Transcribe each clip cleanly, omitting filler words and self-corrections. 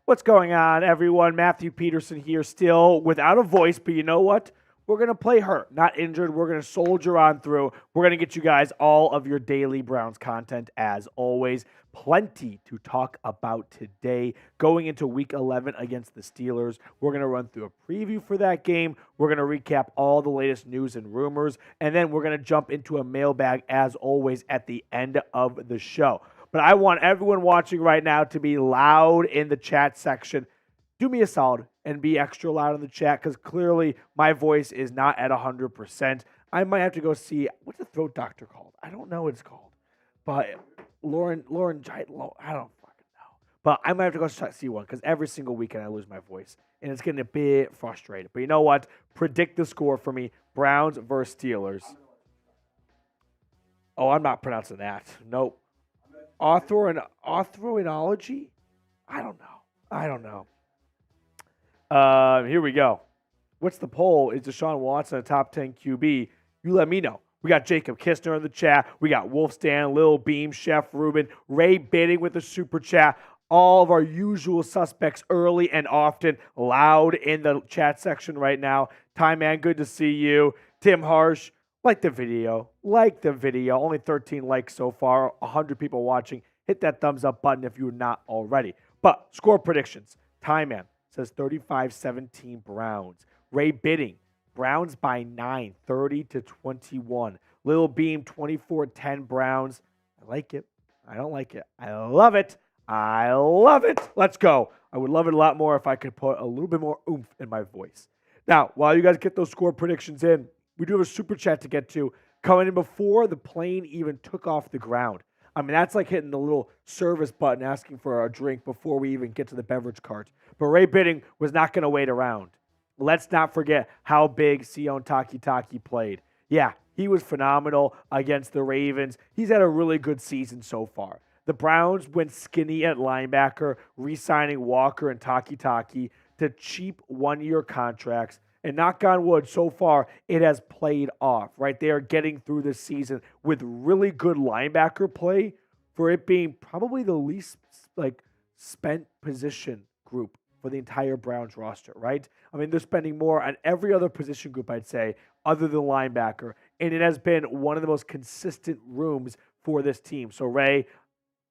What's going on, everyone? Matthew Peterson here, still without a voice, but you know what? We're going to play hurt, not injured. We're going to soldier on through. We're going to get you guys all of your daily Browns content, as always. Plenty to talk about today. Going into Week 11 against the Steelers, we're going to run through a preview for that game. We're going to recap all the latest news and rumors, and then we're going to jump into a mailbag, as always, at the end of the show. But I want everyone watching right now to be loud in the chat section. Do me a solid and be extra loud in the chat, because clearly my voice is not at 100%. I might have to go see, what's the throat doctor called? I don't know what it's called. But Lauren, I don't fucking know. But I might have to go see one, because every single weekend I lose my voice. And it's getting a bit frustrated. But you know what? Predict the score for me. Browns versus Steelers. Oh, I'm not pronouncing that. Nope. Arthroenology? I don't know. Here we go. What's the poll? Is Deshaun Watson a top 10 QB? You let me know. We got Jacob Kistner in the chat. We got Wolfstan, Lil Beam, Chef Ruben, Ray Bidding with the super chat. All of our usual suspects early and often loud in the chat section right now. Ty Man, good to see you. Tim Harsh, like the video. Only 13 likes so far. 100 people watching. Hit that thumbs up button if you're not already. But score predictions. Ty Man says 35-17 Browns. Ray Bidding, Browns by 9, 30-21. Lil Beam, 24-10 Browns. I like it. I don't like it. I love it. Let's go. I would love it a lot more if I could put a little bit more oomph in my voice. Now, while you guys get those score predictions in, we do have a super chat to get to coming in before the plane even took off the ground. I mean, that's like hitting the little service button asking for a drink before we even get to the beverage cart. But Ray Bidding was not going to wait around. Let's not forget how big Sion Takitaki played. Yeah, he was phenomenal against the Ravens. He's had a really good season so far. The Browns went skinny at linebacker, re-signing Walker and Takitaki to cheap one-year contracts. And knock on wood, so far, it has played off, right? They are getting through this season with really good linebacker play for it being probably the least, spent position group for the entire Browns roster, right? I mean, they're spending more on every other position group, I'd say, other than linebacker. And it has been one of the most consistent rooms for this team. So, Ray,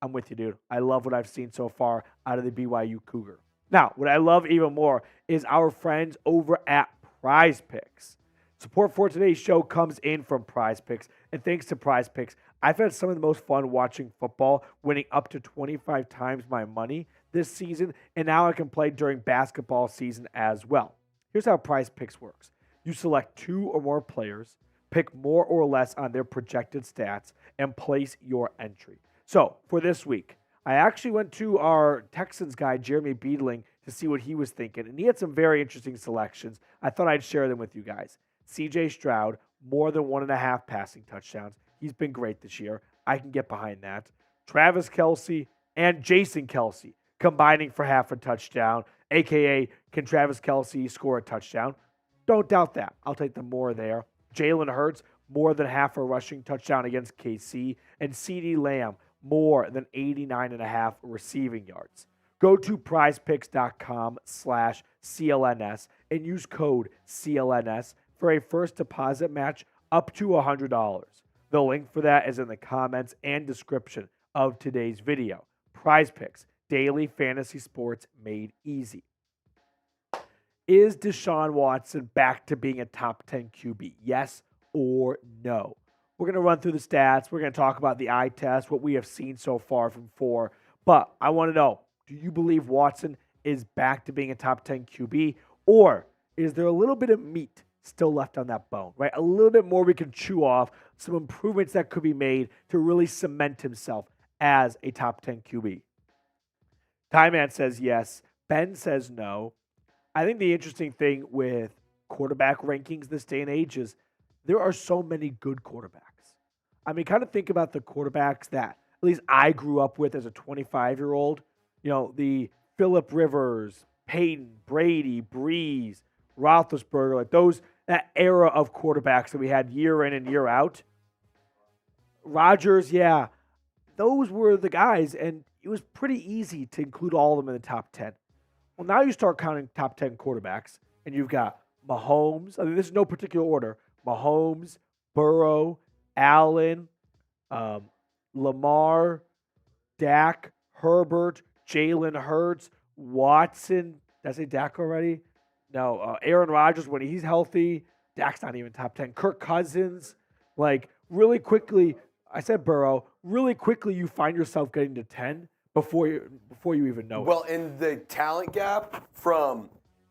I'm with you, dude. I love what I've seen so far out of the BYU Cougar. Now, what I love even more is our friends over at Prize Picks. Support for today's show comes in from Prize Picks, and thanks to Prize Picks, I've had some of the most fun watching football, winning up to 25 times my money this season, and now I can play during basketball season as well. Here's how Prize Picks works. You select 2 or more players, pick more or less on their projected stats, and place your entry. So, for this week, I actually went to our Texans guy, Jeremy Beadling, to see what he was thinking, and he had some very interesting selections. I thought I'd share them with you guys. C.J. Stroud, more than 1.5 passing touchdowns. He's been great this year. I can get behind that. Travis Kelce and Jason Kelce combining for half a touchdown, a.k.a. can Travis Kelce score a touchdown? Don't doubt that. I'll take the more there. Jalen Hurts, more than half a rushing touchdown against KC, and CeeDee Lamb, more than 89.5 receiving yards. Go to prizepicks.com/CLNS and use code CLNS for a first deposit match up to $100. The link for that is in the comments and description of today's video. Prize Picks, daily fantasy sports made easy. Is Deshaun Watson back to being a top 10 QB? Yes or no? We're going to run through the stats. We're going to talk about the eye test, what we have seen so far from 4. But I want to know, do you believe Watson is back to being a top 10 QB? Or is there a little bit of meat still left on that bone, right? A little bit more we can chew off, some improvements that could be made to really cement himself as a top 10 QB. Ty Man says yes. Ben says no. I think the interesting thing with quarterback rankings this day and age is there are so many good quarterbacks. I mean, kind of think about the quarterbacks that at least I grew up with as a 25-year-old. You know, the Phillip Rivers, Peyton, Brady, Breeze, Roethlisberger, like that era of quarterbacks that we had year in and year out. Rodgers, yeah, those were the guys, and it was pretty easy to include all of them in the top 10. Well, now you start counting top 10 quarterbacks, and you've got Mahomes. I mean, this is no particular order. Mahomes, Burrow, Allen, um, Lamar, Dak, Herbert, Jalen Hurts, Watson. Did I say Dak already? No. Aaron Rodgers when he's healthy. Dak's not even top 10. Kirk Cousins. Like, really quickly, I said Burrow. Really quickly, you find yourself getting to 10 before you even know it. Well, in the talent gap from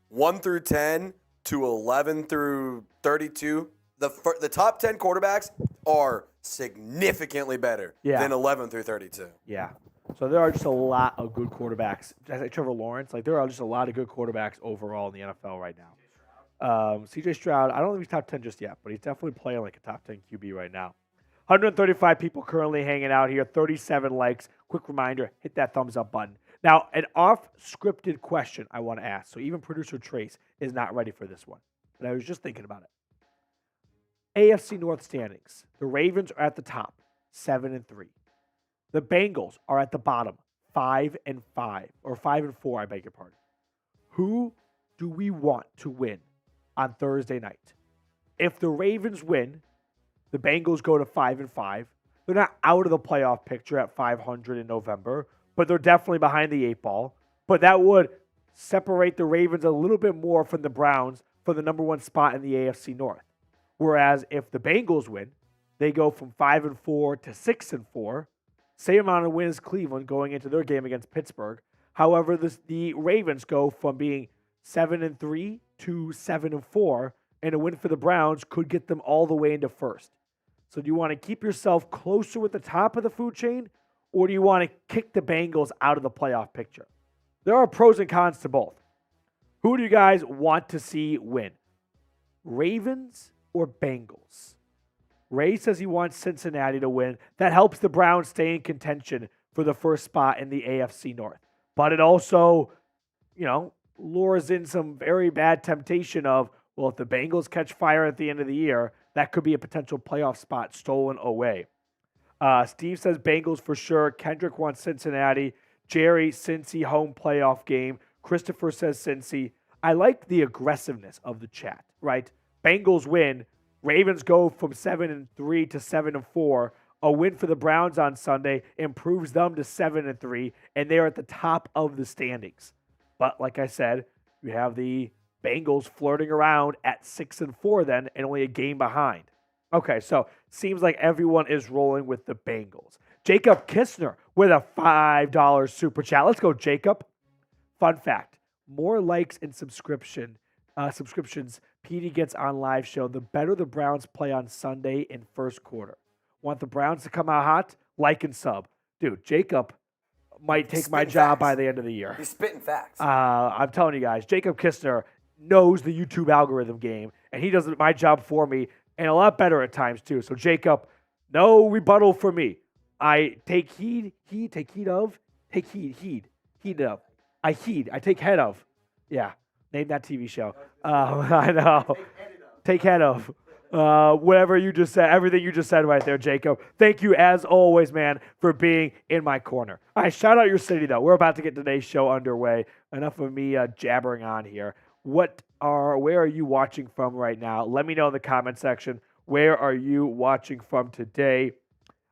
1 through 10 to 11 through 32, the top 10 quarterbacks are significantly better than 11 through 32. Yeah. So there are just a lot of good quarterbacks. Trevor Lawrence, like there are just a lot of good quarterbacks overall in the NFL right now. CJ Stroud, I don't think he's top 10 just yet, but he's definitely playing like a top 10 QB right now. 135 people currently hanging out here, 37 likes. Quick reminder, hit that thumbs up button. Now, an off-scripted question I want to ask. So even producer Trace is not ready for this one, but I was just thinking about it. AFC North standings. The Ravens are at the top, 7-3. The Bengals are at the bottom, 5-5, or 5-4, I beg your pardon. Who do we want to win on Thursday night? If the Ravens win, the Bengals go to 5-5. They're not out of the playoff picture at 500 in November, but they're definitely behind the 8 ball. But that would separate the Ravens a little bit more from the Browns for the number 1 spot in the AFC North. Whereas if the Bengals win, they go from 5-4 to 6-4. Same amount of wins Cleveland going into their game against Pittsburgh. However, the Ravens go from being 7-3 to 7-4, and a win for the Browns could get them all the way into first. So do you want to keep yourself closer with the top of the food chain, or do you want to kick the Bengals out of the playoff picture? There are pros and cons to both. Who do you guys want to see win? Ravens or Bengals? Ray says he wants Cincinnati to win. That helps the Browns stay in contention for the first spot in the AFC North. But it also, lures in some very bad temptation of, well, if the Bengals catch fire at the end of the year, that could be a potential playoff spot stolen away. Steve says Bengals for sure. Kendrick wants Cincinnati. Jerry, Cincy, home playoff game. Christopher says Cincy. I like the aggressiveness of the chat, right? Bengals win. Ravens go from 7-3 to 7-4. A win for the Browns on Sunday improves them to 7-3, and they're at the top of the standings. But like I said, you have the Bengals flirting around at 6-4 then, and only a game behind. Okay, so seems like everyone is rolling with the Bengals. Jacob Kistner with a $5 super chat. Let's go, Jacob. Fun fact: more likes and subscriptions Petey gets on live show, the better the Browns play on Sunday in first quarter. Want the Browns to come out hot? Like and sub. Dude, Jacob might take my job by the end of the year. He's spitting facts. I'm telling you guys, Jacob Kistner knows the YouTube algorithm game, and he does my job for me, and a lot better at times too. So Jacob, no rebuttal for me. I take heed of. I take head of. Yeah, name that TV show. I know. Take head of. Whatever you just said, everything you just said right there, Jacob. Thank you, as always, man, for being in my corner. All right, shout out your city, though. We're about to get today's show underway. Enough of me jabbering on here. Where are you watching from right now? Let me know in the comment section. Where are you watching from today?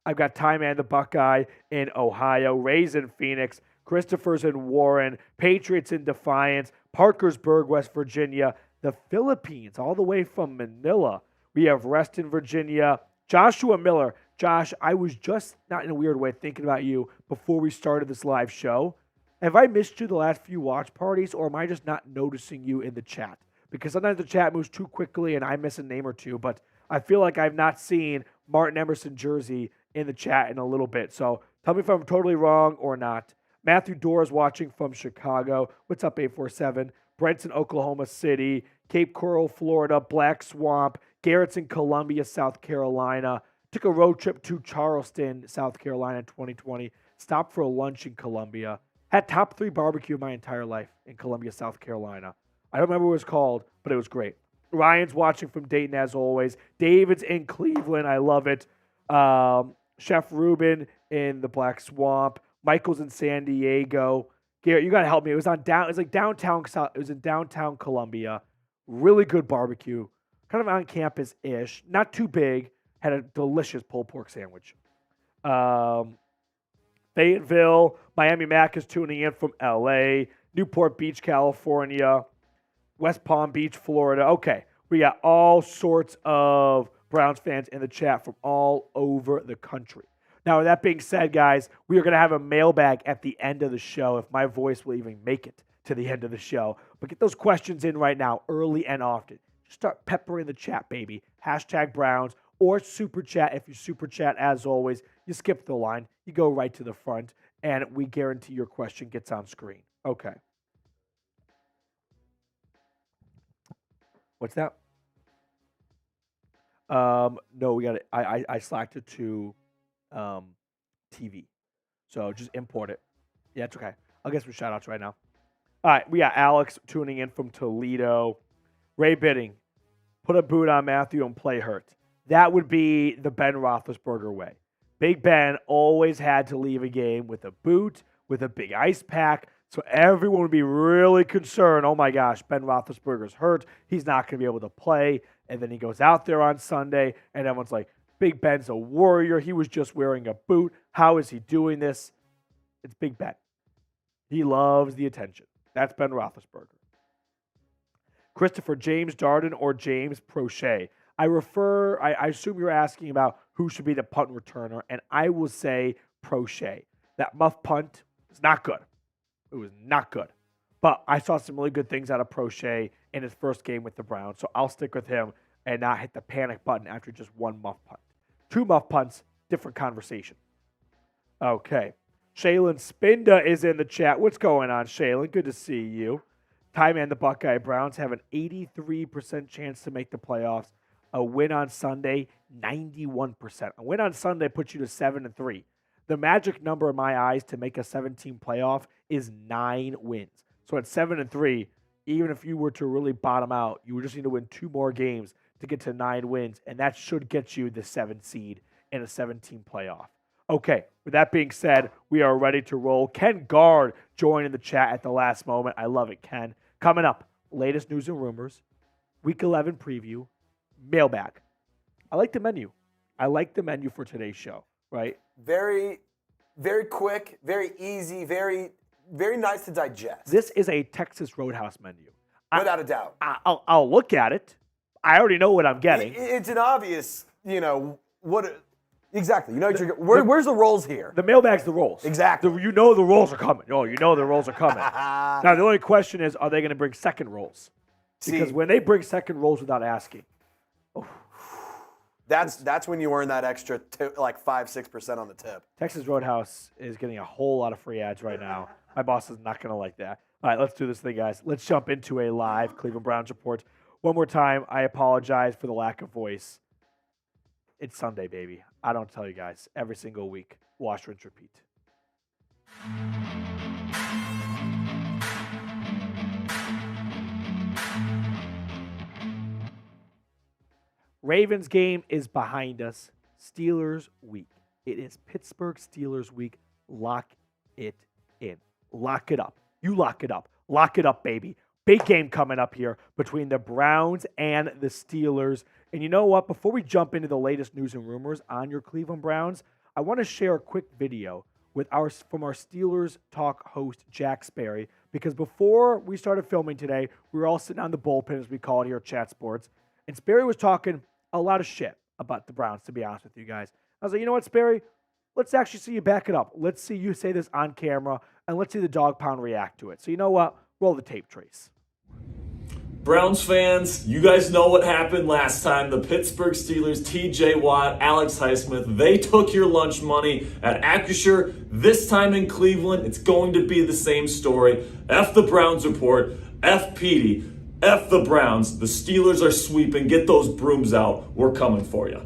I've got Ty Man the Buckeye in Ohio, Rays in Phoenix, Christopher's in Warren, Patriots in Defiance, Parkersburg, West Virginia, the Philippines, all the way from Manila. We have Reston, Virginia, Joshua Miller. Josh, I was just, not in a weird way, thinking about you before we started this live show. Have I missed you the last few watch parties, or am I just not noticing you in the chat? Because sometimes the chat moves too quickly and I miss a name or two, but I feel like I've not seen Martin Emerson jersey in the chat in a little bit. So tell me if I'm totally wrong or not. Matthew Dorr is watching from Chicago. What's up, 847? Brent's in Oklahoma City, Cape Coral, Florida, Black Swamp, Garrett's in Columbia, South Carolina. Took a road trip to Charleston, South Carolina in 2020. Stopped for a lunch in Columbia. Had top 3 barbecue my entire life in Columbia, South Carolina. I don't remember what it was called, but it was great. Ryan's watching from Dayton as always. David's in Cleveland. I love it. Chef Ruben in the Black Swamp. Michael's in San Diego. Garrett, you got to help me. It was like downtown. It was in downtown Columbia. Really good barbecue. Kind of on campus-ish. Not too big. Had a delicious pulled pork sandwich. Fayetteville, Miami Mac is tuning in from LA, Newport Beach, California, West Palm Beach, Florida. Okay, we got all sorts of Browns fans in the chat from all over the country. Now, with that being said, guys, we are going to have a mailbag at the end of the show, if my voice will even make it to the end of the show. But get those questions in right now, early and often. Just start peppering the chat, baby. Hashtag Browns or Super Chat. If you Super Chat, as always, you skip the line. You go right to the front, and we guarantee your question gets on screen. Okay. What's that? No, we got it. I slacked it to TV. So just import it. Yeah, it's okay. I'll get some shout outs right now. All right, we got Alex tuning in from Toledo. Ray Bidding, put a boot on Matthew and play hurt. That would be the Ben Roethlisberger way. Big Ben always had to leave a game with a boot, with a big ice pack, so everyone would be really concerned, oh my gosh, Ben Roethlisberger's hurt, he's not going to be able to play, and then he goes out there on Sunday, and everyone's like, Big Ben's a warrior, he was just wearing a boot, how is he doing this? It's Big Ben. He loves the attention. That's Ben Roethlisberger. Christopher, James Darden or James Prochet? I assume you're asking about who should be the punt returner, and I will say Prochet. That muff punt is not good. It was not good. But I saw some really good things out of Prochet in his first game with the Browns, so I'll stick with him and not hit the panic button after just one muff punt. 2 muff punts, different conversation. Okay. Shaylin Spinda is in the chat. What's going on, Shaylin? Good to see you. Ty Man, the Buckeye Browns have an 83% chance to make the playoffs. A win on Sunday, 91%. A win on Sunday puts you to 7-3. The magic number in my eyes to make a 17 playoff is 9 wins. So at 7-3, even if you were to really bottom out, you would just need to win 2 more games to get to 9 wins, and that should get you the 7th seed in a 17 playoff. Okay, with that being said, we are ready to roll. Ken Gard joined in the chat at the last moment. I love it, Ken. Coming up, latest news and rumors, Week 11 preview, mailbag. I like the menu. I like the menu for today's show, right? Very, very quick, very easy, very, very nice to digest. This is a Texas Roadhouse menu. Without a doubt. I'll look at it. I already know what I'm getting. It's an obvious, what... Exactly. Where's the rolls here? The mailbag's the rolls. Exactly. You know the rolls are coming. Oh, you know the rolls are coming. Now, the only question is, are they going to bring second rolls? Because when they bring second rolls without asking. Oh. That's when you earn that extra 5-6% on the tip. Texas Roadhouse is getting a whole lot of free ads right now. My boss is not going to like that. All right, let's do this thing, guys. Let's jump into a live Cleveland Browns report. One more time, I apologize for the lack of voice. It's Sunday, baby. I don't tell you guys every single week. Wash, rinse, repeat. Ravens game is behind us. Steelers week. It is Pittsburgh Steelers week. Lock it in. Lock it up. You lock it up. Lock it up, baby. Big game coming up here between the Browns and the Steelers. And you know what? Before we jump into the latest news and rumors on your Cleveland Browns, I want to share a quick video from our Steelers Talk host, Jack Sperry, because before we started filming today, we were all sitting on the bullpen, as we call it here at Chat Sports, and Sperry was talking a lot of shit about the Browns, to be honest with you guys. I was like, you know what, Sperry? Let's actually see you back it up. Let's see you say this on camera, and let's see the Dawg Pound react to it. So you know what? Roll the tape trace. Browns fans, you guys know what happened last time. The Pittsburgh Steelers, TJ Watt, Alex Highsmith, they took your lunch money at Acrisure. This time in Cleveland, it's going to be the same story. F the Browns report, F Petey, F the Browns. The Steelers are sweeping. Get those brooms out. We're coming for you.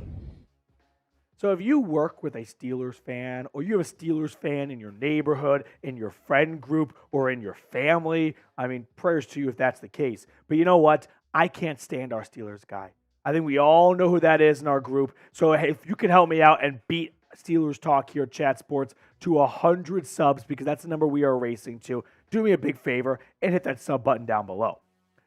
So if you work with a Steelers fan, or you have a Steelers fan in your neighborhood, in your friend group, or in your family, I mean, prayers to you if that's the case. But you know what? I can't stand our Steelers guy. I think we all know who that is in our group. So if you can help me out and beat Steelers talk here at Chat Sports to 100 subs, because that's the number we are racing to. Do me a big favor and hit that sub button down below.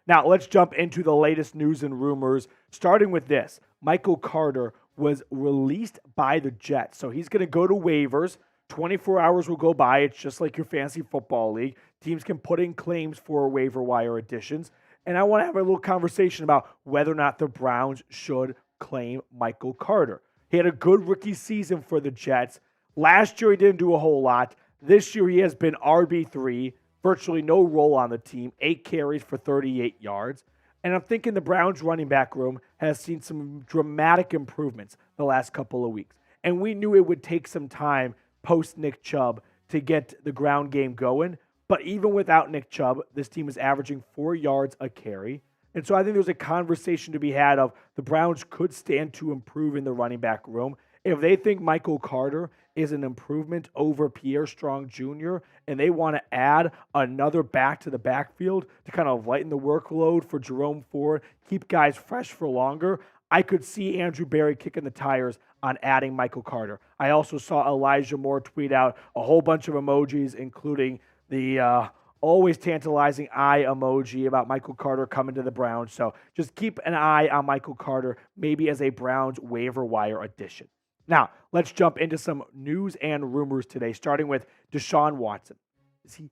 Now, let's jump into the latest news and rumors, starting with this. Michael Carter was released by the Jets, so he's going to go to waivers. 24 hours will go by. It's just like your fantasy football league. Teams can put in claims for waiver wire additions. And I want to have a little conversation about whether or not the Browns should claim Michael Carter. He had a good rookie season for the Jets. Last year, he didn't do a whole lot. This year, he has been RB3, virtually no role on the team, 8 carries for 38 yards. And I'm thinking the Browns running back room has seen some dramatic improvements the last couple of weeks. And we knew it would take some time post Nick Chubb to get the ground game going. But even without Nick Chubb, this team is averaging 4 yards a carry. And so I think there's a conversation to be had of the Browns could stand to improve in the running back room. If they think Michael Carter is an improvement over Pierre Strong Jr. and they want to add another back to the backfield to kind of lighten the workload for Jerome Ford, keep guys fresh for longer, I could see Andrew Berry kicking the tires on adding Michael Carter. I also saw Elijah Moore tweet out a whole bunch of emojis, including the always tantalizing eye emoji about Michael Carter coming to the Browns. So just keep an eye on Michael Carter, maybe as a Browns waiver wire addition. Now, let's jump into some news and rumors today, starting with Deshaun Watson. Is he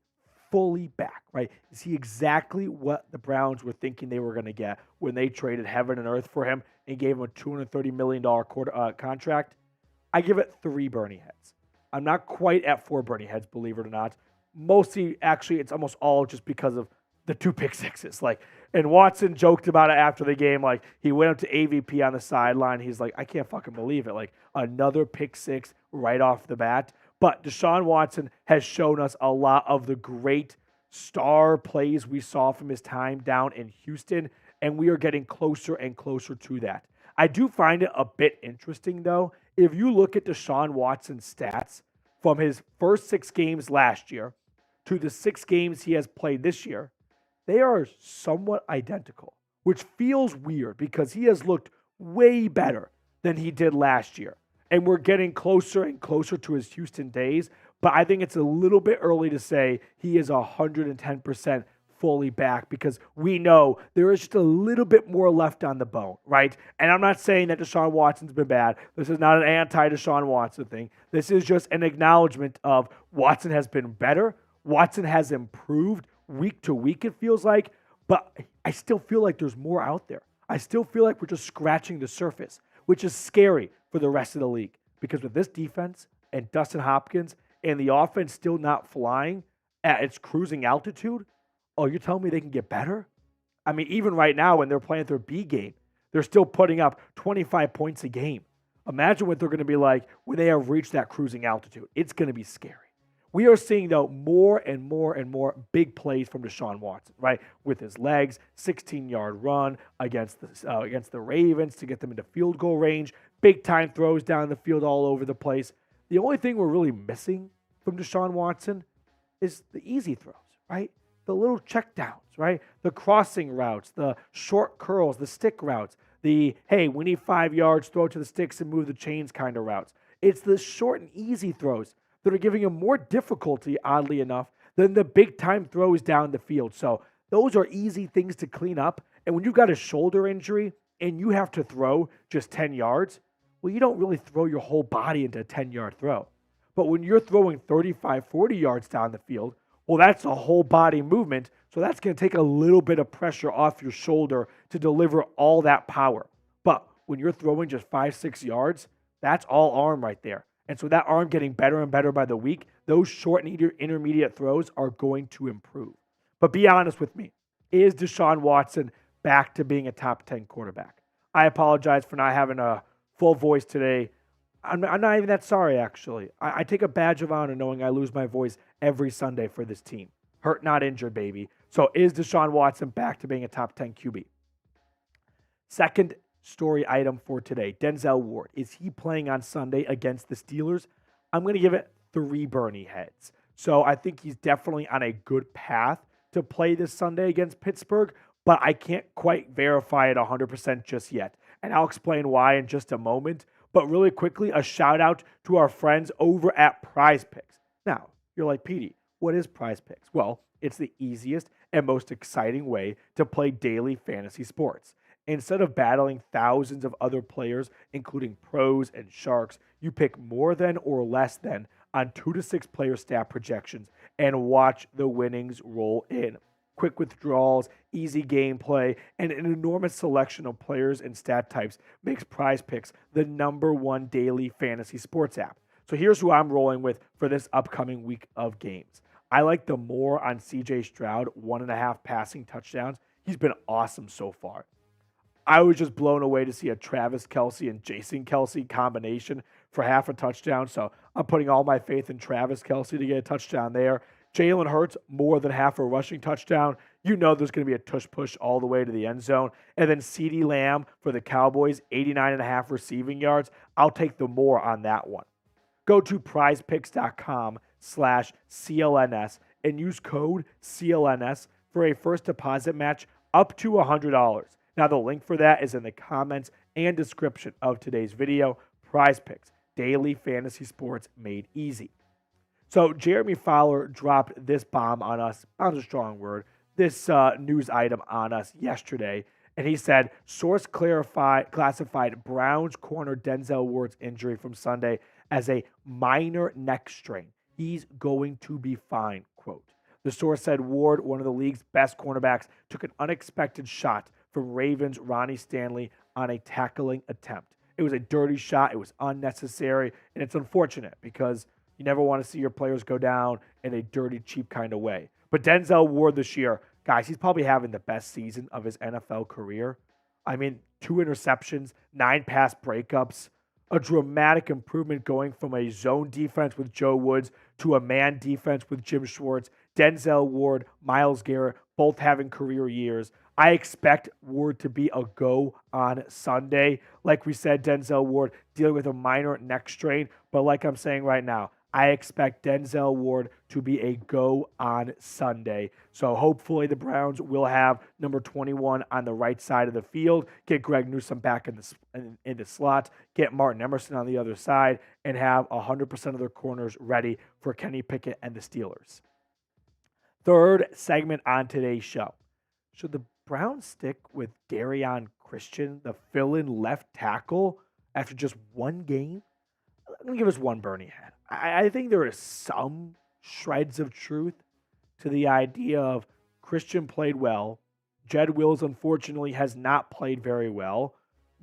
fully back, right? Is he exactly what the Browns were thinking they were going to get when they traded heaven and earth for him and gave him a $230 million contract? I give it 3 Bernie heads. I'm not quite at 4 Bernie heads, believe it or not. Mostly, actually, it's almost all just because of the 2 pick sixes. And Watson joked about it after the game. He went up to AVP on the sideline. He's like, I can't fucking believe it. Another pick 6 right off the bat. But Deshaun Watson has shown us a lot of the great star plays we saw from his time down in Houston, and we are getting closer and closer to that. I do find it a bit interesting, though. If you look at Deshaun Watson's stats from his first 6 games last year to the 6 games he has played this year, they are somewhat identical, which feels weird because he has looked way better than he did last year. And we're getting closer and closer to his Houston days, but I think it's a little bit early to say he is 110% fully back because we know there is just a little bit more left on the bone, right? And I'm not saying that Deshaun Watson's been bad. This is not an anti-Deshaun Watson thing. This is just an acknowledgement of Watson has been better. Watson has improved week to week, it feels like, but I still feel like there's more out there. I still feel like we're just scratching the surface, which is scary for the rest of the league because with this defense and Dustin Hopkins and the offense still not flying at its cruising altitude, oh, you're telling me they can get better? I mean, even right now when they're playing their B game, they're still putting up 25 points a game. Imagine what they're going to be like when they have reached that cruising altitude. It's going to be scary. We are seeing, though, more and more and more big plays from Deshaun Watson, right? With his legs, 16-yard run against the Ravens to get them into field goal range, big-time throws down the field all over the place. The only thing we're really missing from Deshaun Watson is the easy throws, right? The little checkdowns, right? The crossing routes, the short curls, the stick routes, the, hey, we need 5 yards, throw it to the sticks and move the chains kind of routes. It's the short and easy throws that are giving him more difficulty, oddly enough, than the big-time throws down the field. So those are easy things to clean up. And when you've got a shoulder injury and you have to throw just 10 yards, well, you don't really throw your whole body into a 10-yard throw. But when you're throwing 35, 40 yards down the field, well, that's a whole body movement. So that's going to take a little bit of pressure off your shoulder to deliver all that power. But when you're throwing just 5, 6 yards, that's all arm right there. And so that arm getting better and better by the week, those short and intermediate throws are going to improve. But be honest with me. Is Deshaun Watson back to being a top 10 quarterback? I apologize for not having a full voice today. I'm not even that sorry, actually. I take a badge of honor knowing I lose my voice every Sunday for this team. Hurt, not injured, baby. So is Deshaun Watson back to being a top 10 QB? Second story item for today, Denzel Ward. Is he playing on Sunday against the Steelers? I'm going to give it 3 Bernie heads. So I think he's definitely on a good path to play this Sunday against Pittsburgh, but I can't quite verify it 100% just yet. And I'll explain why in just a moment. But really quickly, a shout out to our friends over at Prize Picks. Now, you're like, Petey, what is Prize Picks? Well, it's the easiest and most exciting way to play daily fantasy sports. Instead of battling thousands of other players, including pros and sharks, you pick more than or less than on 2 to 6 player stat projections and watch the winnings roll in. Quick withdrawals, easy gameplay, and an enormous selection of players and stat types makes Prize Picks the #1 daily fantasy sports app. So here's who I'm rolling with for this upcoming week of games. I like the more on CJ Stroud, 1.5 passing touchdowns. He's been awesome so far. I was just blown away to see a Travis Kelce and Jason Kelce combination for half a touchdown. So I'm putting all my faith in Travis Kelce to get a touchdown there. Jalen Hurts, more than half a rushing touchdown. You know there's going to be a tush push all the way to the end zone. And then CeeDee Lamb for the Cowboys, 89.5 receiving yards. I'll take the more on that one. Go to prizepicks.com/CLNS and use code CLNS for a first deposit match up to $100. Now, the link for that is in the comments and description of today's video. Prize Picks, daily fantasy sports made easy. So Jeremy Fowler dropped this bomb on us, bomb's a strong word, this news item on us yesterday. And he said, source classified Browns corner Denzel Ward's injury from Sunday as a minor neck strain. He's going to be fine, quote. The source said Ward, one of the league's best cornerbacks, took an unexpected shot from Ravens' Ronnie Stanley on a tackling attempt. It was a dirty shot. It was unnecessary. And it's unfortunate because you never want to see your players go down in a dirty, cheap kind of way. But Denzel Ward this year, guys, he's probably having the best season of his NFL career. I mean, 2 interceptions, 9 pass breakups, a dramatic improvement going from a zone defense with Joe Woods to a man defense with Jim Schwartz. Denzel Ward, Myles Garrett, both having career years. I expect Ward to be a go on Sunday. Like we said, Denzel Ward dealing with a minor neck strain. But like I'm saying right now, I expect Denzel Ward to be a go on Sunday. So hopefully the Browns will have number 21 on the right side of the field, get Greg Newsome back in the slot, get Martin Emerson on the other side, and have 100% of their corners ready for Kenny Pickett and the Steelers. Third segment on today's show. Should the Browns stick with Geron, the fill-in left tackle, after just one game? Let me give us one Bernie head. I think there is some shreds of truth to the idea of Christian played well. Jed Wills, unfortunately, has not played very well.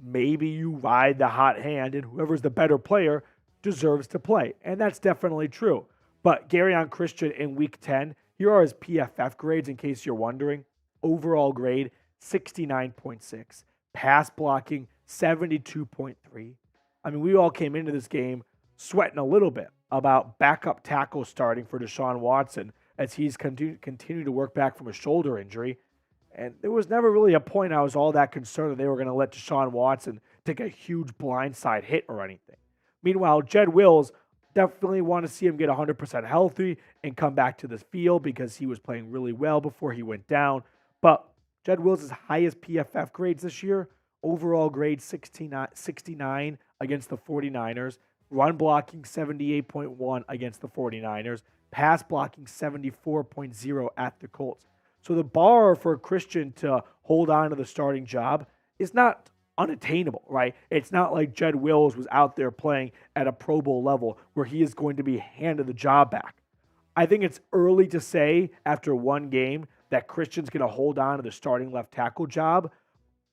Maybe you ride the hot hand, and whoever's the better player deserves to play. And that's definitely true. But Geron Christian in Week 10, here are his PFF grades in case you're wondering. Overall grade, 69.6. Pass blocking, 72.3. I mean, we all came into this game sweating a little bit about backup tackle starting for Deshaun Watson as he's continued to work back from a shoulder injury. And there was never really a point I was all that concerned that they were going to let Deshaun Watson take a huge blindside hit or anything. Meanwhile, Jed Wills, definitely want to see him get 100% healthy and come back to the field because he was playing really well before he went down. But Jed Wills' highest PFF grades this year, overall grade 69 against the 49ers, run blocking 78.1 against the 49ers, pass blocking 74.0 at the Colts. So the bar for Christian to hold on to the starting job is not unattainable, right? It's not like Jed Wills was out there playing at a Pro Bowl level where he is going to be handed the job back. I think it's early to say after one game that Christian's going to hold on to the starting left tackle job.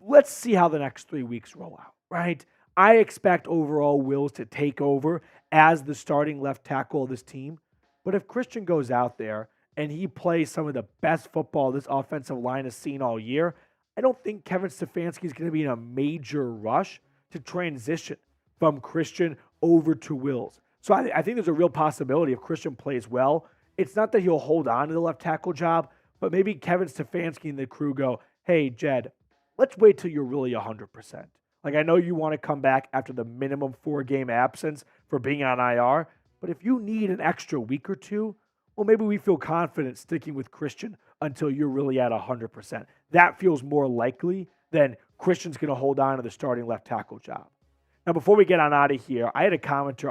Let's see how the next 3 weeks roll out, right? I expect overall Wills to take over as the starting left tackle of this team. But if Christian goes out there and he plays some of the best football this offensive line has seen all year, I don't think Kevin Stefanski is going to be in a major rush to transition from Christian over to Wills. So I think there's a real possibility if Christian plays well. It's not that he'll hold on to the left tackle job, but maybe Kevin Stefanski and the crew go, hey, Jed, let's wait till you're really 100%. Like, I know you want to come back after the minimum 4-game absence for being on IR, but if you need an extra week or two, well, maybe we feel confident sticking with Christian until you're really at 100%. That feels more likely than Christian's going to hold on to the starting left tackle job. Now, before we get on out of here, I had a commenter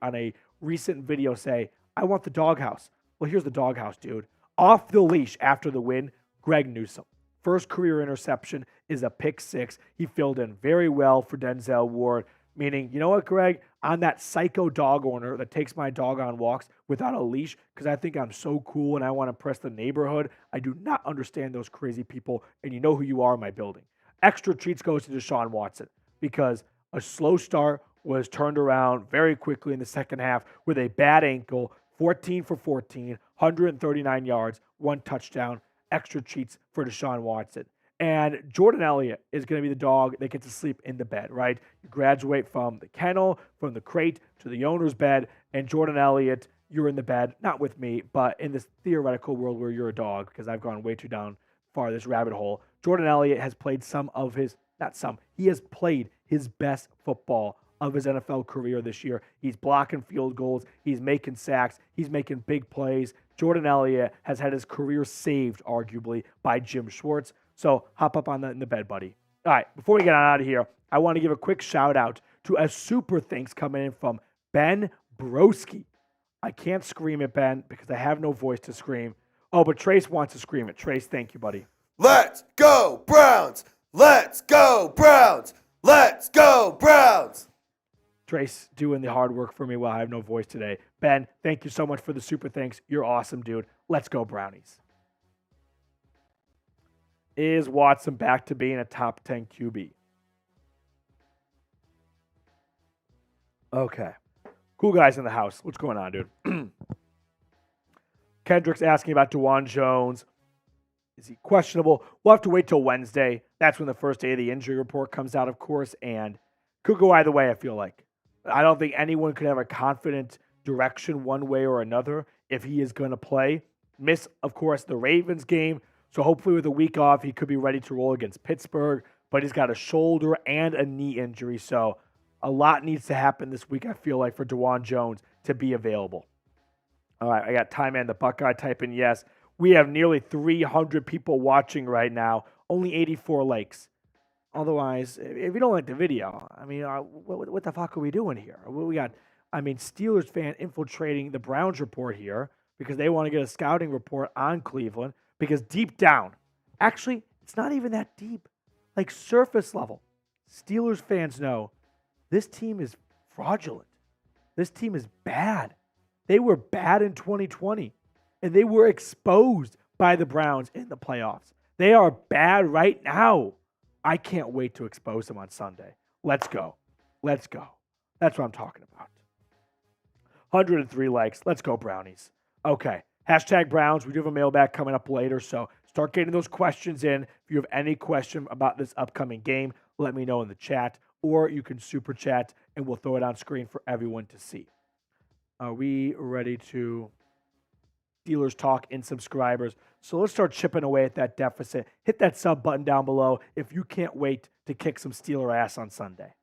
on a recent video say, I want the Doghouse. Well, here's the Doghouse, dude. Off the leash after the win, Greg Newsome. First career interception is a pick 6. He filled in very well for Denzel Ward, meaning, you know what, Greg? I'm that psycho dog owner that takes my dog on walks without a leash because I think I'm so cool and I want to impress the neighborhood. I do not understand those crazy people, and you know who you are in my building. Extra treats goes to Deshaun Watson because a slow start was turned around very quickly in the second half with a bad ankle, 14 for 14, 139 yards, 1 touchdown. Extra treats for Deshaun Watson. And Jordan Elliott is going to be the dog that gets to sleep in the bed, right? You graduate from the kennel, from the crate to the owner's bed, and Jordan Elliott, you're in the bed, not with me, but in this theoretical world where you're a dog, because I've gone way too down far this rabbit hole. Jordan Elliott has played he has played his best football of his NFL career this year. He's blocking field goals. He's making sacks. He's making big plays. Jordan Elliott has had his career saved, arguably, by Jim Schwartz. So hop up on that in the bed, buddy. All right, before we get on out of here, I want to give a quick shout out to a super thanks coming in from Ben Broski. I can't scream it, Ben, because I have no voice to scream. Oh, but Trace wants to scream it. Trace, thank you, buddy. Let's go, Browns! Let's go, Browns! Let's go, Browns! Trace doing the hard work for me while I have no voice today. Ben, thank you so much for the super thanks. You're awesome, dude. Let's go, Brownies. Is Watson back to being a top 10 QB? Okay. Cool guys in the house. What's going on, dude? Kendrick's asking about DeJuan Jones. Is he questionable? We'll have to wait till Wednesday. That's when the first day of the injury report comes out, of course, and could go either way, I feel like. I don't think anyone could have a confident direction one way or another if he is going to play. Miss, of course, the Ravens game. So hopefully with a week off, he could be ready to roll against Pittsburgh. But he's got a shoulder and a knee injury. So a lot needs to happen this week, I feel like, for DeJuan Jones to be available. All right, I got Time Man the Buckeye typing yes. We have nearly 300 people watching right now. Only 84 likes. Otherwise, if you don't like the video, I mean, what the fuck are we doing here? We got, Steelers fan infiltrating the Browns report here because they want to get a scouting report on Cleveland because deep down, actually, it's not even that deep. Like surface level, Steelers fans know this team is fraudulent. This team is bad. They were bad in 2020, and they were exposed by the Browns in the playoffs. They are bad right now. I can't wait to expose them on Sunday. Let's go. Let's go. That's what I'm talking about. 103 likes. Let's go, Brownies. Okay. Hashtag Browns. We do have a mailbag coming up later, so start getting those questions in. If you have any question about this upcoming game, let me know in the chat, or you can super chat, and we'll throw it on screen for everyone to see. Are we ready to Steelers talk in subscribers? So let's start chipping away at that deficit. Hit that sub button down below if you can't wait to kick some Steeler ass on Sunday.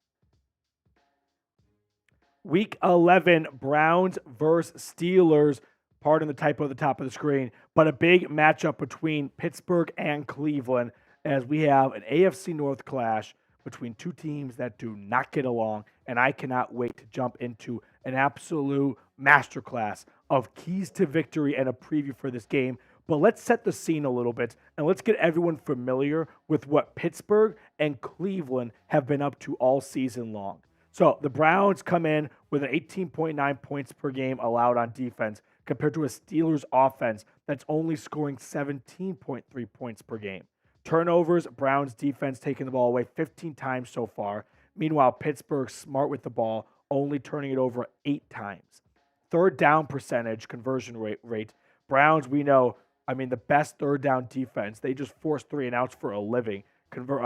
Week 11, Browns versus Steelers. Pardon the typo at the top of the screen, but a big matchup between Pittsburgh and Cleveland as we have an AFC North clash between two teams that do not get along, and I cannot wait to jump into an absolute masterclass of keys to victory and a preview for this game. But let's set the scene a little bit, and let's get everyone familiar with what Pittsburgh and Cleveland have been up to all season long. So the Browns come in with an 18.9 points per game allowed on defense compared to a Steelers offense that's only scoring 17.3 points per game. Turnovers, Browns defense taking the ball away 15 times so far. Meanwhile, Pittsburgh smart with the ball, only turning it over 8 times. Third down percentage, conversion rate. Browns, we know, the best third down defense. They just force 3 and outs for a living,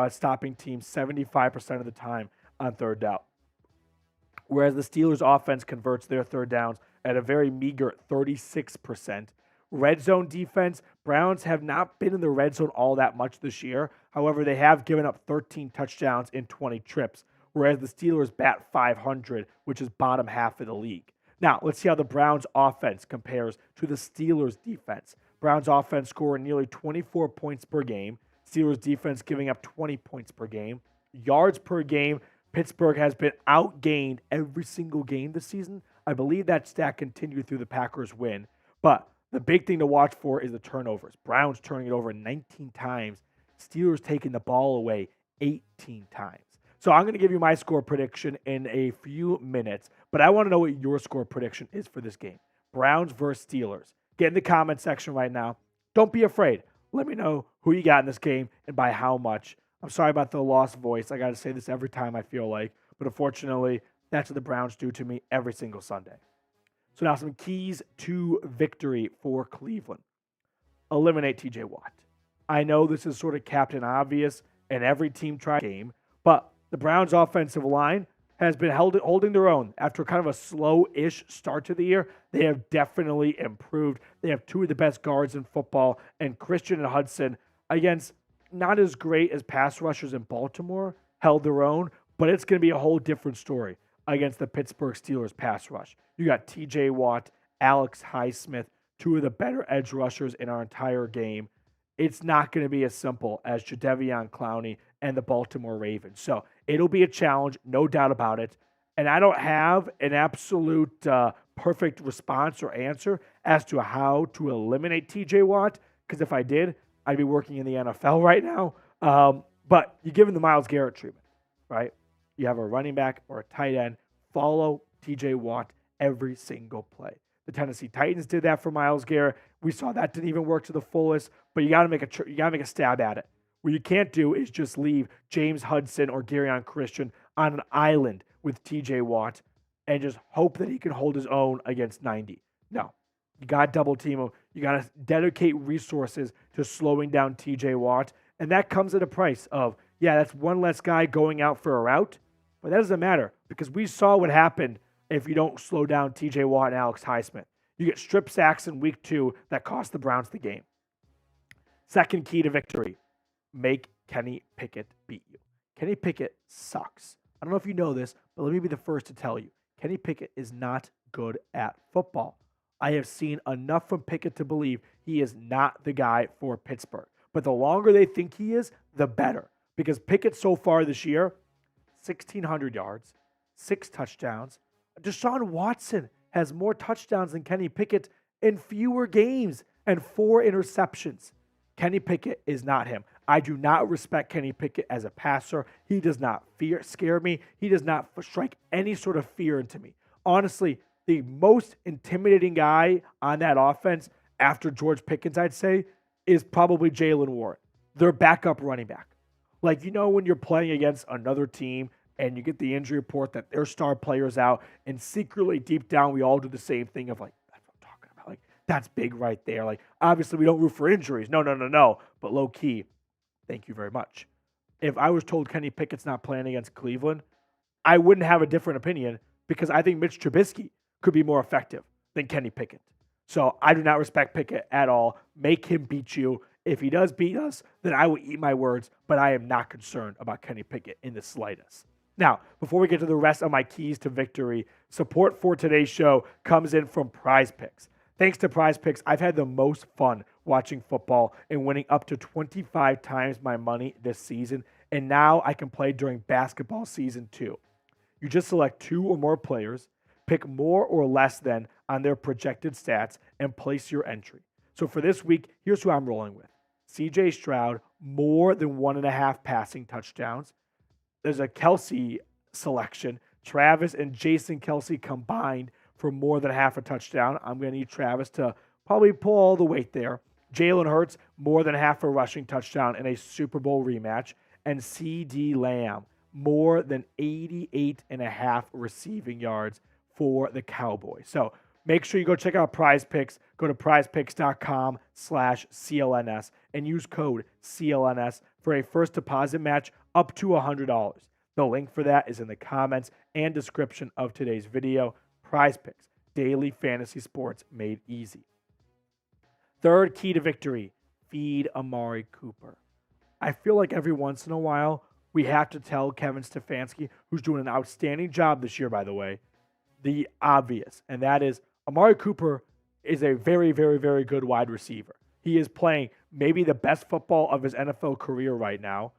stopping teams 75% of the time on third down. Whereas the Steelers offense converts their third downs at a very meager 36%. Red zone defense, Browns have not been in the red zone all that much this year. However, they have given up 13 touchdowns in 20 trips, whereas the Steelers bat .500, which is bottom half of the league. Now, let's see how the Browns offense compares to the Steelers defense. Browns offense scoring nearly 24 points per game. Steelers defense giving up 20 points per game. Yards per game, Pittsburgh has been outgained every single game this season. I believe that stat continued through the Packers win. But the big thing to watch for is the turnovers. Browns turning it over 19 times. Steelers taking the ball away 18 times. So I'm going to give you my score prediction in a few minutes, but I want to know what your score prediction is for this game. Browns versus Steelers. Get in the comment section right now. Don't be afraid. Let me know who you got in this game and by how much. I'm sorry about the lost voice. I got to say this every time I feel like, but unfortunately, that's what the Browns do to me every single Sunday. So now some keys to victory for Cleveland. Eliminate TJ Watt. I know this is sort of Captain Obvious, and every team tries game, but the Browns' offensive line has been holding their own. After kind of a slow-ish start to the year, they have definitely improved. They have two of the best guards in football, and Christian and Hudson, against not as great as pass rushers in Baltimore, held their own, but it's going to be a whole different story against the Pittsburgh Steelers pass rush. You got TJ Watt, Alex Highsmith, two of the better edge rushers in our entire game. It's not going to be as simple as Jadeveon Clowney and the Baltimore Ravens. So it'll be a challenge, no doubt about it. And I don't have an absolute perfect response or answer as to how to eliminate TJ Watt, because if I did, I'd be working in the NFL right now. But you give him the Myles Garrett treatment, right? You have a running back or a tight end, follow TJ Watt every single play. The Tennessee Titans did that for Myles Garrett. We saw that didn't even work to the fullest, but you got to make a stab at it. What you can't do is just leave James Hudson or Geron Christian on an island with TJ Watt and just hope that he can hold his own against 90. No, you got to double team him. You got to dedicate resources to slowing down TJ Watt, and that comes at a price of, yeah, that's one less guy going out for a route, but that doesn't matter because we saw what happened if you don't slow down TJ Watt and Alex Highsmith. You get strip sacks in week 2 that cost the Browns the game. Second key to victory, make Kenny Pickett beat you. Kenny Pickett sucks. I don't know if you know this, but let me be the first to tell you. Kenny Pickett is not good at football. I have seen enough from Pickett to believe he is not the guy for Pittsburgh. But the longer they think he is, the better. Because Pickett so far this year, 1,600 yards, 6 touchdowns. Deshaun Watson has more touchdowns than Kenny Pickett in fewer games and 4 interceptions. Kenny Pickett is not him. I do not respect Kenny Pickett as a passer. He does not scare me. He does not strike any sort of fear into me. Honestly, the most intimidating guy on that offense after George Pickens, I'd say, is probably Jalen Ward, their backup running back. Like, you know, when you're playing against another team and you get the injury report that their star player's out, and secretly deep down we all do the same thing of like, that's what I'm talking about. Like, that's big right there. Like, obviously we don't root for injuries. No. But low key, thank you very much. If I was told Kenny Pickett's not playing against Cleveland, I wouldn't have a different opinion because I think Mitch Trubisky could be more effective than Kenny Pickett. So I do not respect Pickett at all. Make him beat you. If he does beat us, then I will eat my words, but I am not concerned about Kenny Pickett in the slightest. Now, before we get to the rest of my keys to victory, support for today's show comes in from Prize Picks. Thanks to Prize Picks, I've had the most fun watching football and winning up to 25 times my money this season, and now I can play during basketball season too. You just select 2 or more players, pick more or less than on their projected stats, and place your entry. So for this week, here's who I'm rolling with. C.J. Stroud, more than 1.5 passing touchdowns. There's a Kelsey selection. Travis and Jason Kelsey combined for more than half a touchdown. I'm going to need Travis to probably pull all the weight there. Jalen Hurts, more than half a rushing touchdown in a Super Bowl rematch. And C.D. Lamb, more than 88.5 receiving yards for the Cowboys. So make sure you go check out Prize Picks. Go to prizepicks.com/CLNS and use code CLNS for a first deposit match up to $100. The link for that is in the comments and description of today's video. Prize Picks, daily fantasy sports made easy. Third key to victory, feed Amari Cooper. I feel like every once in a while, we have to tell Kevin Stefanski, who's doing an outstanding job this year, by the way, the obvious, and that is Amari Cooper is a very, very, very good wide receiver. He is playing maybe the best football of his NFL career right now.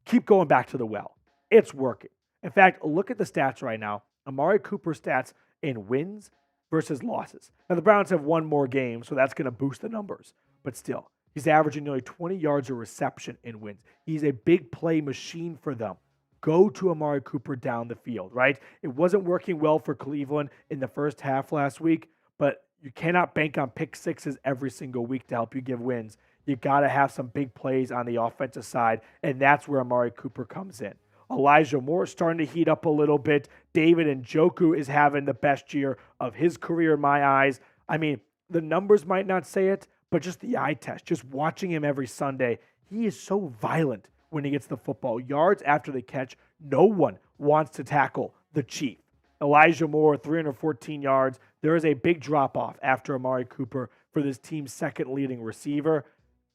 Keep going back to the well. It's working. In fact, look at the stats right now. Amari Cooper stats in wins versus losses. Now, the Browns have one more game, so that's going to boost the numbers. But still, he's averaging nearly 20 yards a reception in wins. He's a big play machine for them. Go to Amari Cooper down the field, right? It wasn't working well for Cleveland in the first half last week, but you cannot bank on pick sixes every single week to help you give wins. You got to have some big plays on the offensive side, and that's where Amari Cooper comes in. Elijah Moore starting to heat up a little bit. David Njoku is having the best year of his career in my eyes. I mean, the numbers might not say it, but just the eye test, just watching him every Sunday, he is so violent when he gets the football. Yards after the catch, no one wants to tackle the Chief. Elijah Moore, 314 yards. There is a big drop-off after Amari Cooper for this team's second leading receiver.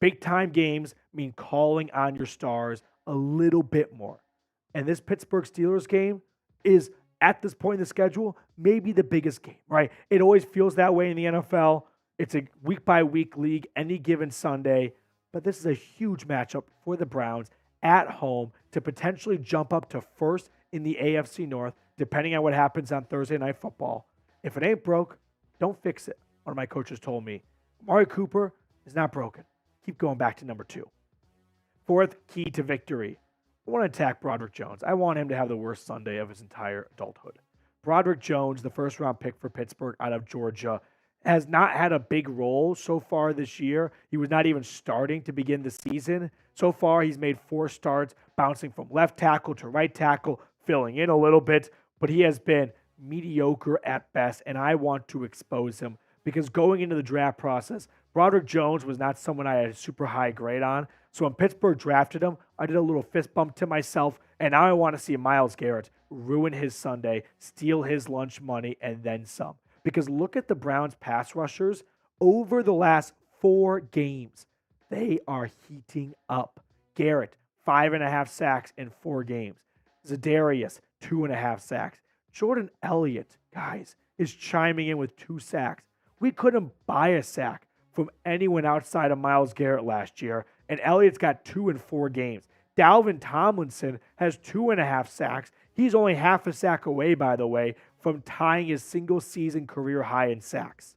Big-time games mean calling on your stars a little bit more. And this Pittsburgh Steelers game is, at this point in the schedule, maybe the biggest game, right? It always feels that way in the NFL. It's a week-by-week league, any given Sunday. But this is a huge matchup for the Browns at home to potentially jump up to first in the AFC North, depending on what happens on Thursday Night Football. If it ain't broke, don't fix it, one of my coaches told me. Amari Cooper is not broken. Keep going back to number 2. Fourth key to victory. I want to attack Broderick Jones. I want him to have the worst Sunday of his entire adulthood. Broderick Jones, the first-round pick for Pittsburgh out of Georgia, has not had a big role so far this year. He was not even starting to begin the season. So far, he's made 4 starts, bouncing from left tackle to right tackle, filling in a little bit, but he has been mediocre at best, and I want to expose him because going into the draft process, Broderick Jones was not someone I had a super high grade on. So when Pittsburgh drafted him, I did a little fist bump to myself, and now I want to see Myles Garrett ruin his Sunday, steal his lunch money, and then some. Because look at the Browns pass rushers over the last 4 games. They are heating up. Garrett, 5.5 sacks in 4 games. Za'Darius, 2.5 sacks. Jordan Elliott, guys, is chiming in with 2 sacks. We couldn't buy a sack from anyone outside of Myles Garrett last year, and Elliott's got 2 in 4 games. Dalvin Tomlinson has 2.5 sacks. He's only half a sack away, by the way, from tying his single-season career high in sacks.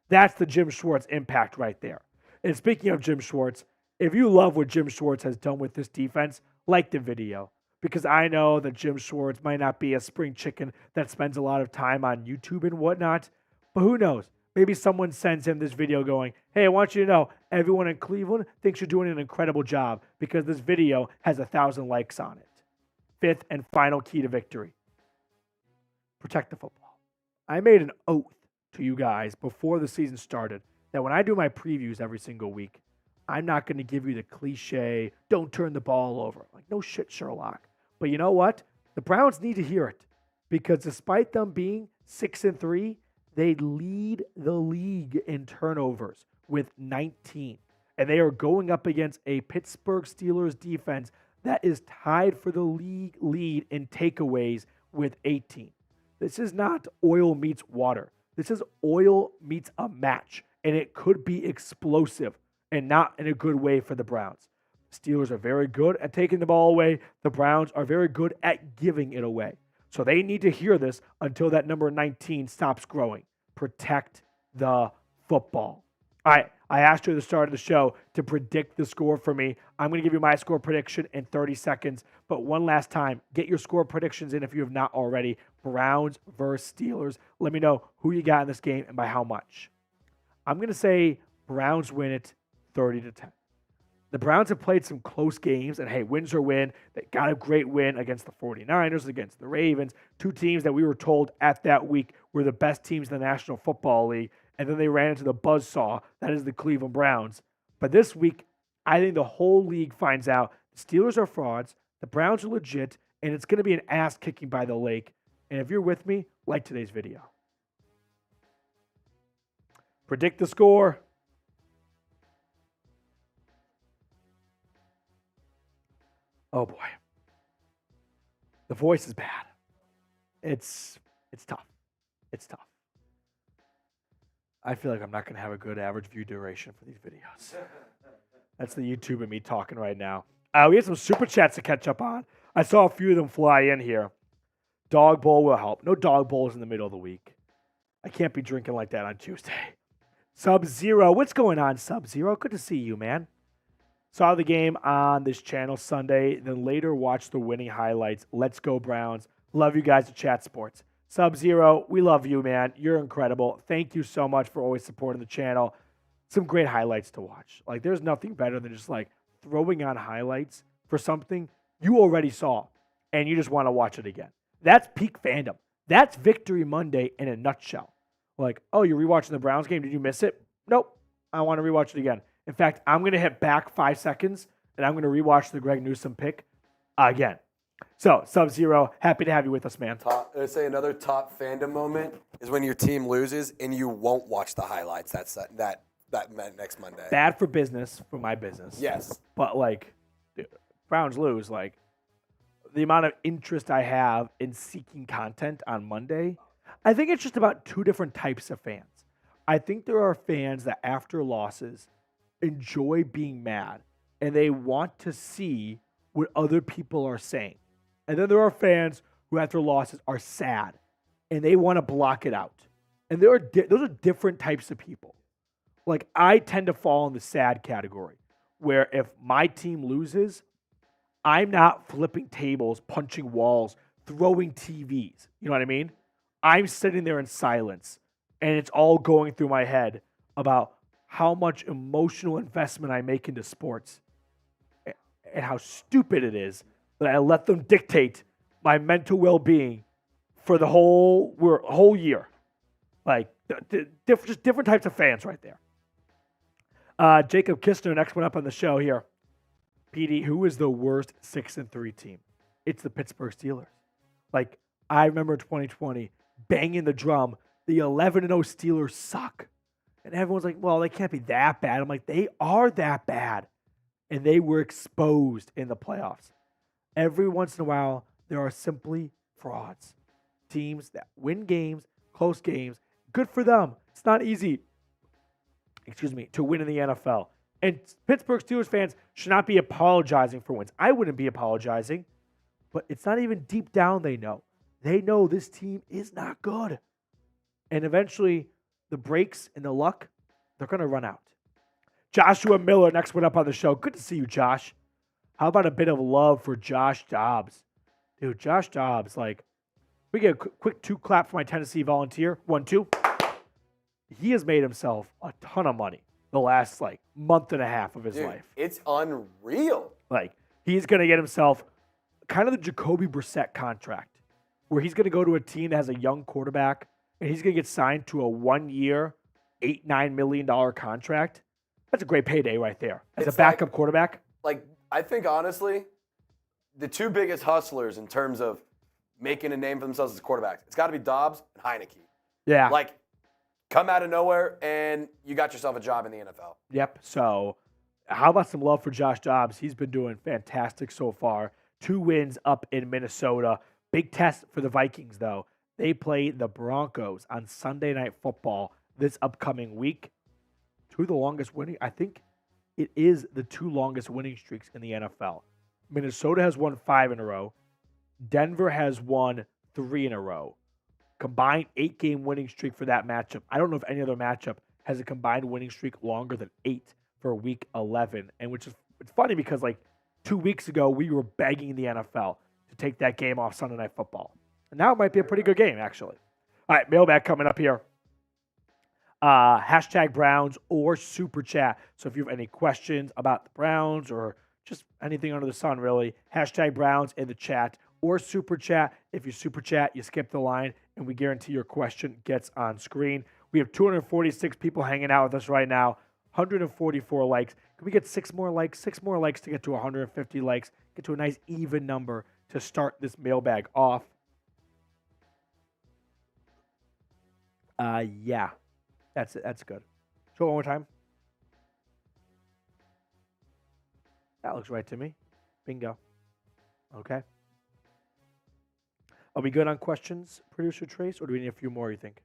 That's the Jim Schwartz impact right there. And speaking of Jim Schwartz, if you love what Jim Schwartz has done with this defense, like the video. Because I know that Jim Schwartz might not be a spring chicken that spends a lot of time on YouTube and whatnot, but who knows? Maybe someone sends him this video going, hey, I want you to know everyone in Cleveland thinks you're doing an incredible job because this video has 1,000 likes on it. Fifth and final key to victory. Protect the football. I made an oath to you guys before the season started that when I do my previews every single week, I'm not going to give you the cliche, don't turn the ball over. Like, no shit, Sherlock. But you know what? The Browns need to hear it because despite them being 6-3, they lead the league in turnovers with 19. And they are going up against a Pittsburgh Steelers defense that is tied for the league lead in takeaways with 18. This is not oil meets water. This is oil meets a match. And it could be explosive and not in a good way for the Browns. Steelers are very good at taking the ball away. The Browns are very good at giving it away. So they need to hear this until that number 19 stops growing. Protect the football. All right, I asked you at the start of the show to predict the score for me. I'm going to give you my score prediction in 30 seconds. But one last time, get your score predictions in if you have not already. Browns versus Steelers. Let me know who you got in this game and by how much. I'm going to say Browns win it 30-10. The Browns have played some close games, and hey, wins are win. They got a great win against the 49ers, against the Ravens, 2 teams that we were told at that week were the best teams in the National Football League, and then they ran into the buzzsaw that is the Cleveland Browns. But this week, I think the whole league finds out the Steelers are frauds, the Browns are legit, and it's going to be an ass-kicking by the lake. And if you're with me, like today's video. Predict the score. Oh boy. The voice is bad. It's tough. It's tough. I feel like I'm not going to have a good average view duration for these videos. That's the YouTube and me talking right now. We have some super chats to catch up on. I saw a few of them fly in here. Dog Bowl will help. No dog bowls in the middle of the week. I can't be drinking like that on Tuesday. Sub-Zero. What's going on, Sub-Zero? Good to see you, man. Saw the game on this channel Sunday, then later watched the winning highlights. Let's go, Browns. Love you guys at Chat Sports. Sub-Zero, we love you, man. You're incredible. Thank you so much for always supporting the channel. Some great highlights to watch. Like, there's nothing better than just, like, throwing on highlights for something you already saw, and you just want to watch it again. That's peak fandom. That's Victory Monday in a nutshell. Like, oh, you're rewatching the Browns game. Did you miss it? Nope. I want to rewatch it again. In fact, I'm going to hit back 5 seconds, and I'm going to rewatch the Greg Newsome pick again. So, Sub-Zero, happy to have you with us, man. I'd say another top fandom moment is when your team loses and you won't watch the highlights. That's that next Monday. Bad for business, for my business. Yes. But, like, Browns lose, like, the amount of interest I have in seeking content on Monday, I think it's just about two different types of fans. I think there are fans that after losses enjoy being mad and they want to see what other people are saying. And then there are fans who after losses are sad and they want to block it out. And those are different types of people. Like, I tend to fall in the sad category where if my team loses, I'm not flipping tables, punching walls, throwing TVs. You know what I mean? I'm sitting there in silence, and it's all going through my head about how much emotional investment I make into sports and how stupid it is that I let them dictate my mental well-being for the whole year. Like, just different types of fans right there. Jacob Kistner, next one up on the show here. Petey, who is the worst 6-3 team? It's the Pittsburgh Steelers. Like, I remember 2020 banging the drum. The 11-0 Steelers suck. And everyone's like, well, they can't be that bad. I'm like, they are that bad. And they were exposed in the playoffs. Every once in a while, there are simply frauds. Teams that win games, close games. Good for them. It's not easy, to win in the NFL. And Pittsburgh Steelers fans should not be apologizing for wins. I wouldn't be apologizing, but it's not even deep down they know. They know this team is not good. And eventually, the breaks and the luck, they're going to run out. Joshua Miller, next one up on the show. Good to see you, Josh. How about a bit of love for Josh Dobbs? Dude, Josh Dobbs, like, we get a quick 2 clap for my Tennessee volunteer. 1, 2. He has made himself a ton of money the last, like, month and a half of his life. It's unreal. Like, he's going to get himself kind of the Jacoby Brissett contract, where he's going to go to a team that has a young quarterback, and he's going to get signed to a 1-year, $8-9 million contract. That's a great payday right there as a backup quarterback. Like, I think, honestly, the two biggest hustlers in terms of making a name for themselves as quarterbacks, it's got to be Dobbs and Heineke. Yeah. Like, come out of nowhere, and you got yourself a job in the NFL. Yep. So how about some love for Josh Dobbs? He's been doing fantastic so far. 2 wins up in Minnesota. Big test for the Vikings, though. They play the Broncos on Sunday Night Football this upcoming week. 2 of the longest winning. I think it is the 2 longest winning streaks in the NFL. Minnesota has won 5 in a row. Denver has won 3 in a row. Combined 8-game winning streak for that matchup. I don't know if any other matchup has a combined winning streak longer than 8 for week 11. And it's funny because, like, 2 weeks ago, we were begging the NFL to take that game off Sunday Night Football. And now it might be a pretty good game, actually. All right, mailbag coming up here. Hashtag Browns or Super Chat. So if you have any questions about the Browns or just anything under the sun, really, hashtag Browns in the chat or Super Chat. If you Super Chat, you skip the line, and we guarantee your question gets on screen. We have 246 people hanging out with us right now, 144 likes. Can we get 6 more likes? 6 more likes to get to 150 likes, get to a nice even number to start this mailbag off. Yeah, that's it. That's good. Show it one more time. That looks right to me. Bingo. Okay. Are we good on questions, Producer Trace, or do we need a few more, you think?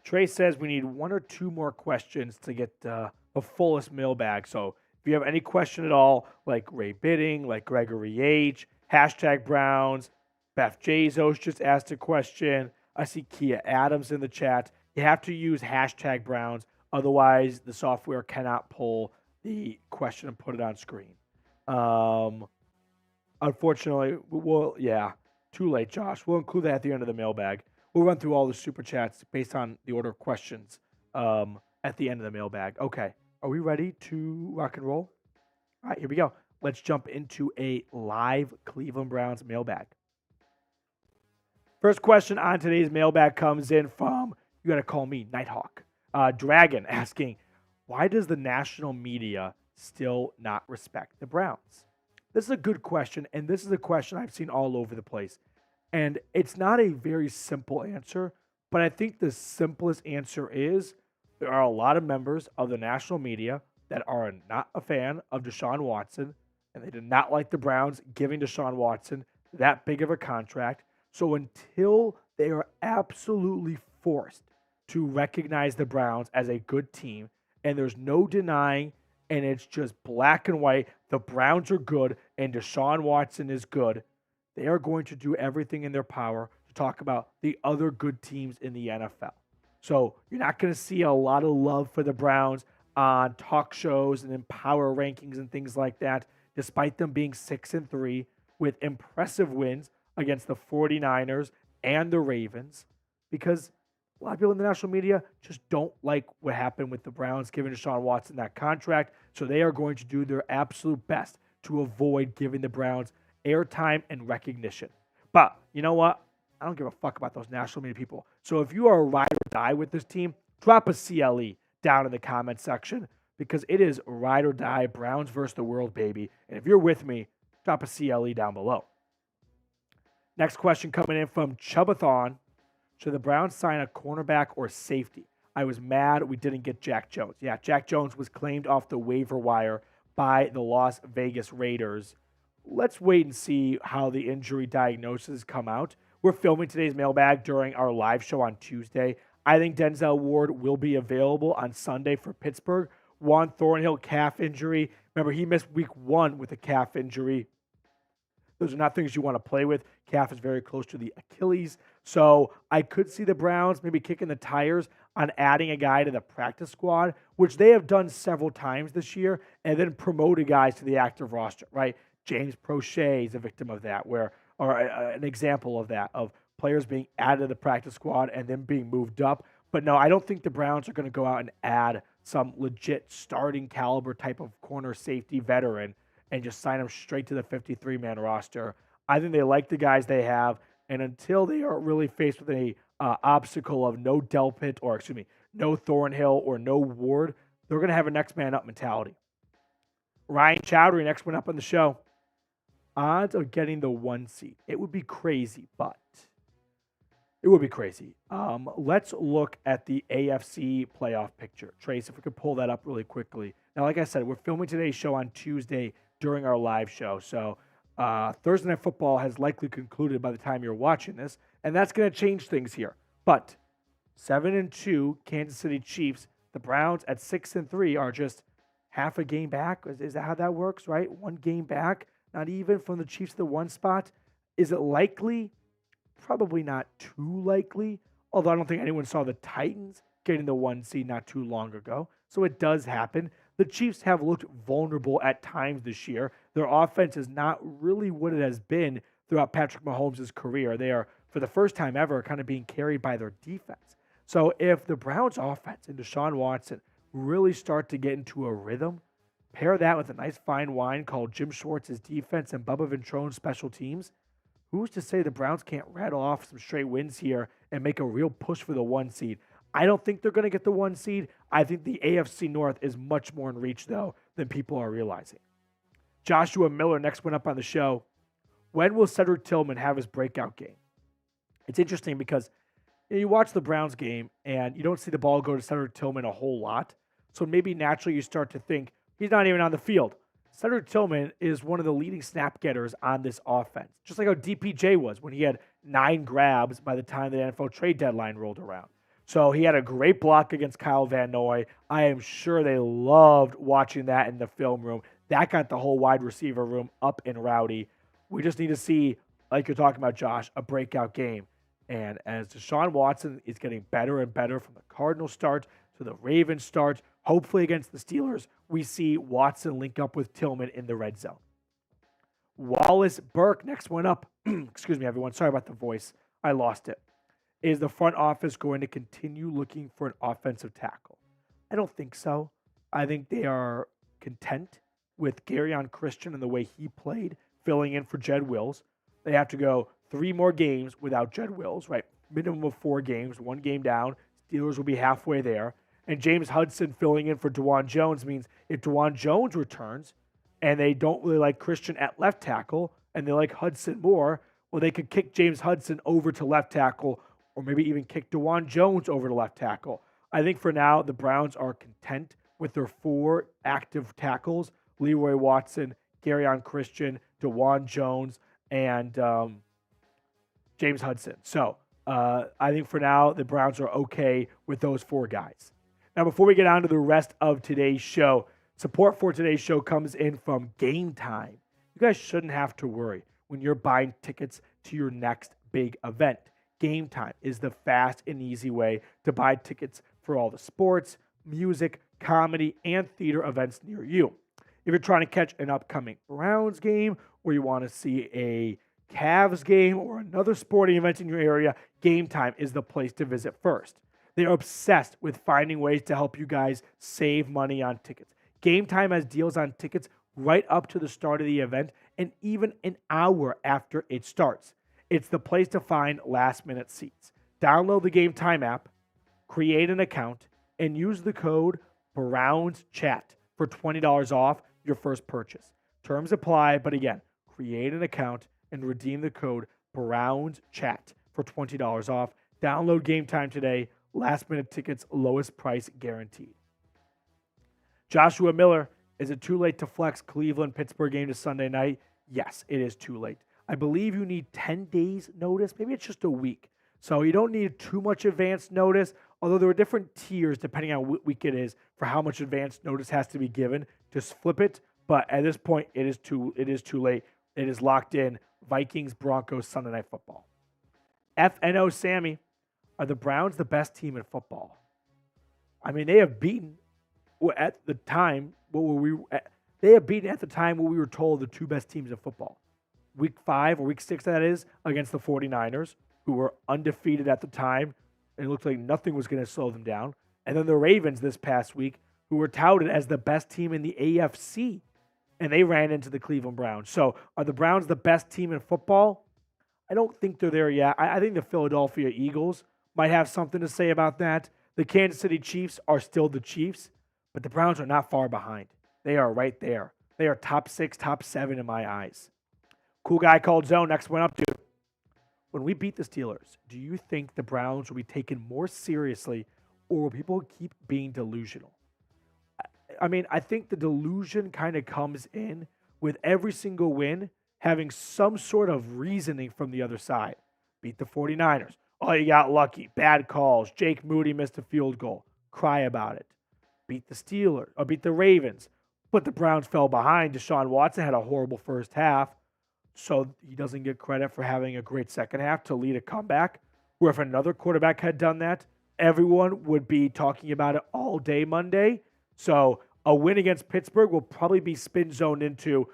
Trace says we need 1 or 2 more questions to get the fullest mailbag. So If you have any question at all, like Ray Bidding, like Gregory H., hashtag Browns, Beth Jazos just asked a question. I see Kia Adams in the chat. You have to use hashtag Browns. Otherwise, the software cannot pull the question and put it on screen. Unfortunately, too late, Josh. We'll include that at the end of the mailbag. We'll run through all the super chats based on the order of questions at the end of the mailbag. Okay, are we ready to rock and roll? All right, here we go. Let's jump into a live Cleveland Browns mailbag. First question on today's mailbag comes in from, you got to call me, Nighthawk. Dragon asking, why does the national media still not respect the Browns? This is a good question, and this is a question I've seen all over the place. And it's not a very simple answer, but I think the simplest answer is there are a lot of members of the national media that are not a fan of Deshaun Watson, and they did not like the Browns giving Deshaun Watson that big of a contract. So until they are absolutely forced to recognize the Browns as a good team, and there's no denying, and it's just black and white, the Browns are good and Deshaun Watson is good, they are going to do everything in their power to talk about the other good teams in the NFL. So you're not going to see a lot of love for the Browns on talk shows and in power rankings and things like that, despite them being 6-3 with impressive wins against the 49ers and the Ravens, because a lot of people in the national media just don't like what happened with the Browns giving Deshaun Watson that contract, so they are going to do their absolute best to avoid giving the Browns airtime and recognition. But you know what? I don't give a fuck about those national media people. So if you are a ride or die with this team, drop a CLE down in the comment section, because it is ride or die, Browns versus the world, baby. And if you're with me, drop a CLE down below. Next question coming in from Chubathon. Should the Browns sign a cornerback or safety? I was mad we didn't get Jack Jones. Yeah, Jack Jones was claimed off the waiver wire by the Las Vegas Raiders. Let's wait and see how the injury diagnoses come out. We're filming today's mailbag during our live show on Tuesday. I think Denzel Ward will be available on Sunday for Pittsburgh. Juan Thornhill, calf injury. Remember, he missed week 1 with a calf injury. Those are not things you want to play with. Calf is very close to the Achilles. So I could see the Browns maybe kicking the tires on adding a guy to the practice squad, which they have done several times this year, and then promoted guys to the active roster, right? James Prochet is a victim of that, an example of that, of players being added to the practice squad and then being moved up. But no, I don't think the Browns are going to go out and add some legit starting caliber type of corner safety veteran and just sign them straight to the 53-man roster. I think they like the guys they have, and until they are really faced with a obstacle of no no Thornhill or no Ward, they're going to have a next man up mentality. Ryan Chowdhury, next one up on the show. Odds of getting the 1 seed. It would be crazy, but it would be crazy. Let's look at the AFC playoff picture. Trace, if we could pull that up really quickly. Now, like I said, we're filming today's show on Tuesday during our live show. So Thursday Night Football has likely concluded by the time you're watching this, and that's going to change things here. But 7-2 Kansas City Chiefs, the Browns at 6-3 are just half a game back. Is that how that works, right? 1 game back, not even from the Chiefs to the 1 spot. Is it likely? Probably not too likely, although I don't think anyone saw the Titans getting the 1 seed not too long ago. So it does happen. The Chiefs have looked vulnerable at times this year. Their offense is not really what it has been throughout Patrick Mahomes' career. They are, for the first time ever, kind of being carried by their defense. So if the Browns' offense and Deshaun Watson really start to get into a rhythm, pair that with a nice fine wine called Jim Schwartz's defense and Bubba Ventrone's special teams, who's to say the Browns can't rattle off some straight wins here and make a real push for the 1 seed? I don't think they're going to get the 1 seed. I think the AFC North is much more in reach, though, than people are realizing. Joshua Miller, next one up on the show. When will Cedric Tillman have his breakout game? It's interesting because you watch the Browns game and you don't see the ball go to Cedric Tillman a whole lot. So maybe naturally you start to think he's not even on the field. Cedric Tillman is one of the leading snap getters on this offense, just like how DPJ was when he had 9 grabs by the time the NFL trade deadline rolled around. So he had a great block against Kyle Van Noy. I am sure they loved watching that in the film room. That got the whole wide receiver room up and rowdy. We just need to see, like you're talking about, Josh, a breakout game. And as Deshaun Watson is getting better and better from the Cardinals start to the Ravens start, hopefully against the Steelers, we see Watson link up with Tillman in the red zone. Wallace Burke, next one up. Excuse me, everyone. Sorry about the voice. I lost it. Is the front office going to continue looking for an offensive tackle? I don't think so. I think they are content with Geron Christian and the way he played, filling in for Jed Wills. They have to go 3 more games without Jed Wills, right? Minimum of 4 games, 1 game down. Steelers will be halfway there. And James Hudson filling in for DeJuan Jones means if DeJuan Jones returns and they don't really like Christian at left tackle and they like Hudson more, well, they could kick James Hudson over to left tackle or maybe even kick DeJuan Jones over to left tackle. I think for now, the Browns are content with their 4 active tackles, Leroy Watson, Geron Christian, DeJuan Jones, and James Hudson. So I think for now, the Browns are okay with those 4 guys. Now, before we get on to the rest of today's show, support for today's show comes in from Game Time. You guys shouldn't have to worry when you're buying tickets to your next big event. Game Time is the fast and easy way to buy tickets for all the sports, music, comedy, and theater events near you. If you're trying to catch an upcoming Browns game or you want to see a Cavs game or another sporting event in your area, Game Time is the place to visit first. They are obsessed with finding ways to help you guys save money on tickets. Game Time has deals on tickets right up to the start of the event and even an hour after it starts. It's the place to find last-minute seats. Download the Game Time app, create an account, and use the code BROWNSCHAT for $20 off your first purchase. Terms apply, but again, create an account and redeem the code BROWNSCHAT for $20 off. Download Game Time today. Last-minute tickets, lowest price guaranteed. Joshua Miller, is it too late to flex Cleveland-Pittsburgh game to Sunday night? Yes, it is too late. I believe you need 10 days notice. Maybe it's just a week. So you don't need too much advance notice, although there are different tiers depending on what week it is for how much advance notice has to be given. Just flip it. But at this point, it is too late. It is locked in. Vikings, Broncos, Sunday Night Football. FNO Sammy, are the Browns the best team in football? I mean, they have beaten at the time what we were told the 2 best teams in football. Week 5 or week 6, that is, against the 49ers, who were undefeated at the time, and it looked like nothing was going to slow them down. And then the Ravens this past week, who were touted as the best team in the AFC, and they ran into the Cleveland Browns. So are the Browns the best team in football? I don't think they're there yet. I think the Philadelphia Eagles might have something to say about that. The Kansas City Chiefs are still the Chiefs, but the Browns are not far behind. They are right there. They are top 6, top 7 in my eyes. Cool guy called Zone. Next one up, dude. When we beat the Steelers, do you think the Browns will be taken more seriously, or will people keep being delusional? I mean, I think the delusion kind of comes in with every single win having some sort of reasoning from the other side. Beat the 49ers. Oh, you got lucky. Bad calls. Jake Moody missed a field goal. Cry about it. Beat the Steelers, or beat the Ravens. But the Browns fell behind. Deshaun Watson had a horrible first half, so he doesn't get credit for having a great second half to lead a comeback. Where if another quarterback had done that, everyone would be talking about it all day Monday. So a win against Pittsburgh will probably be spin zoned into,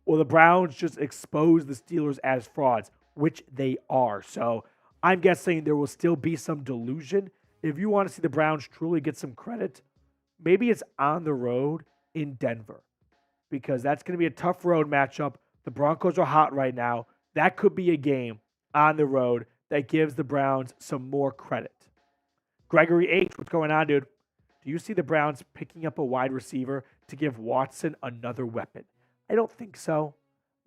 well, the Browns just exposed the Steelers as frauds, which they are. So I'm guessing there will still be some delusion. If you want to see the Browns truly get some credit, maybe it's on the road in Denver, because that's going to be a tough road matchup. The Broncos are hot right now. That could be a game on the road that gives the Browns some more credit. Gregory H., what's going on, dude? Do you see the Browns picking up a wide receiver to give Watson another weapon? I don't think so.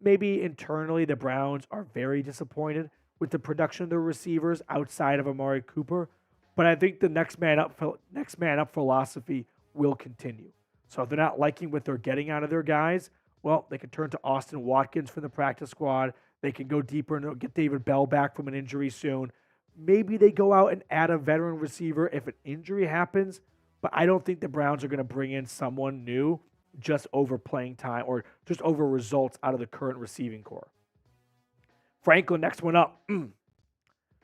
Maybe internally the Browns are very disappointed with the production of their receivers outside of Amari Cooper, but I think the next man up philosophy will continue. So if they're not liking what they're getting out of their guys, well, they can turn to Austin Watkins from the practice squad. They can go deeper and get David Bell back from an injury soon. Maybe they go out and add a veteran receiver if an injury happens, but I don't think the Browns are going to bring in someone new just over playing time or just over results out of the current receiving core. Franklin, next one up.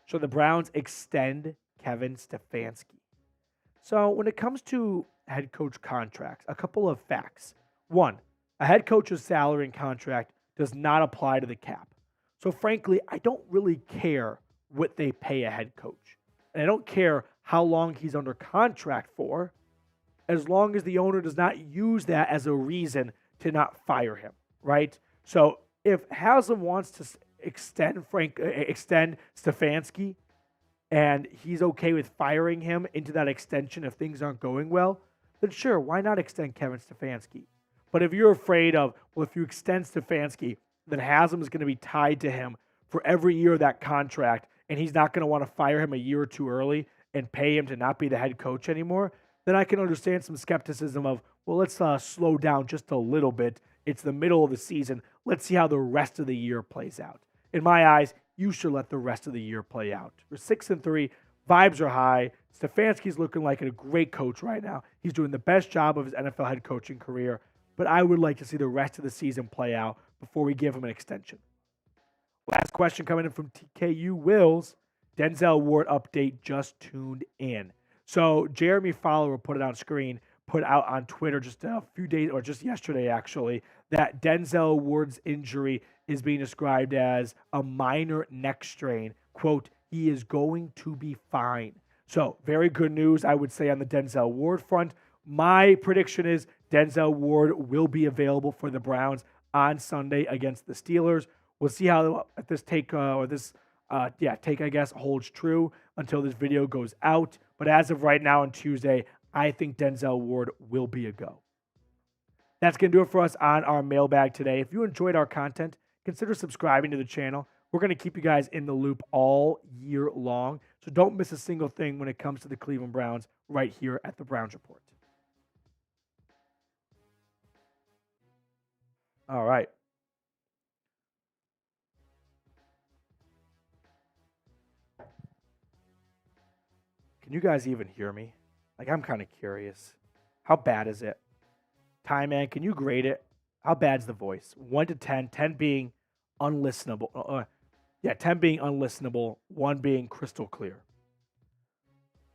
So the Browns extend Kevin Stefanski. So when it comes to head coach contracts, a couple of facts. One, a head coach's salary and contract does not apply to the cap. So frankly, I don't really care what they pay a head coach. And I don't care how long he's under contract for, as long as the owner does not use that as a reason to not fire him, right? So if Haslam wants to extend Stefanski and he's okay with firing him into that extension if things aren't going well, then sure, why not extend Kevin Stefanski? But if you're afraid of, well, if you extend Stefanski, then Haslam is going to be tied to him for every year of that contract, and he's not going to want to fire him a year or two early and pay him to not be the head coach anymore, then I can understand some skepticism of, well, let's slow down just a little bit. It's the middle of the season. Let's see how the rest of the year plays out. In my eyes, you should let the rest of the year play out. We're 6-3. Vibes are high. Stefanski's looking like a great coach right now. He's doing the best job of his NFL head coaching career, but I would like to see the rest of the season play out before we give him an extension. Last question coming in from TKU Wills. Denzel Ward update just tuned in. So Jeremy Fowler put it on screen, put out on Twitter just a few days, or just yesterday actually, that Denzel Ward's injury is being described as a minor neck strain. Quote, he is going to be fine. So very good news, I would say, on the Denzel Ward front. My prediction is Denzel Ward will be available for the Browns on Sunday against the Steelers. We'll see how this take, I guess, holds true until this video goes out. But as of right now on Tuesday, I think Denzel Ward will be a go. That's going to do it for us on our mailbag today. If you enjoyed our content, consider subscribing to the channel. We're going to keep you guys in the loop all year long. So don't miss a single thing when it comes to the Cleveland Browns right here at the Browns Report. All right. Can you guys even hear me? Like, I'm kind of curious. How bad is it? Time Man, can you grade it? How bad's the voice? 1 to 10, 10 being unlistenable. 10 being unlistenable, 1 being crystal clear.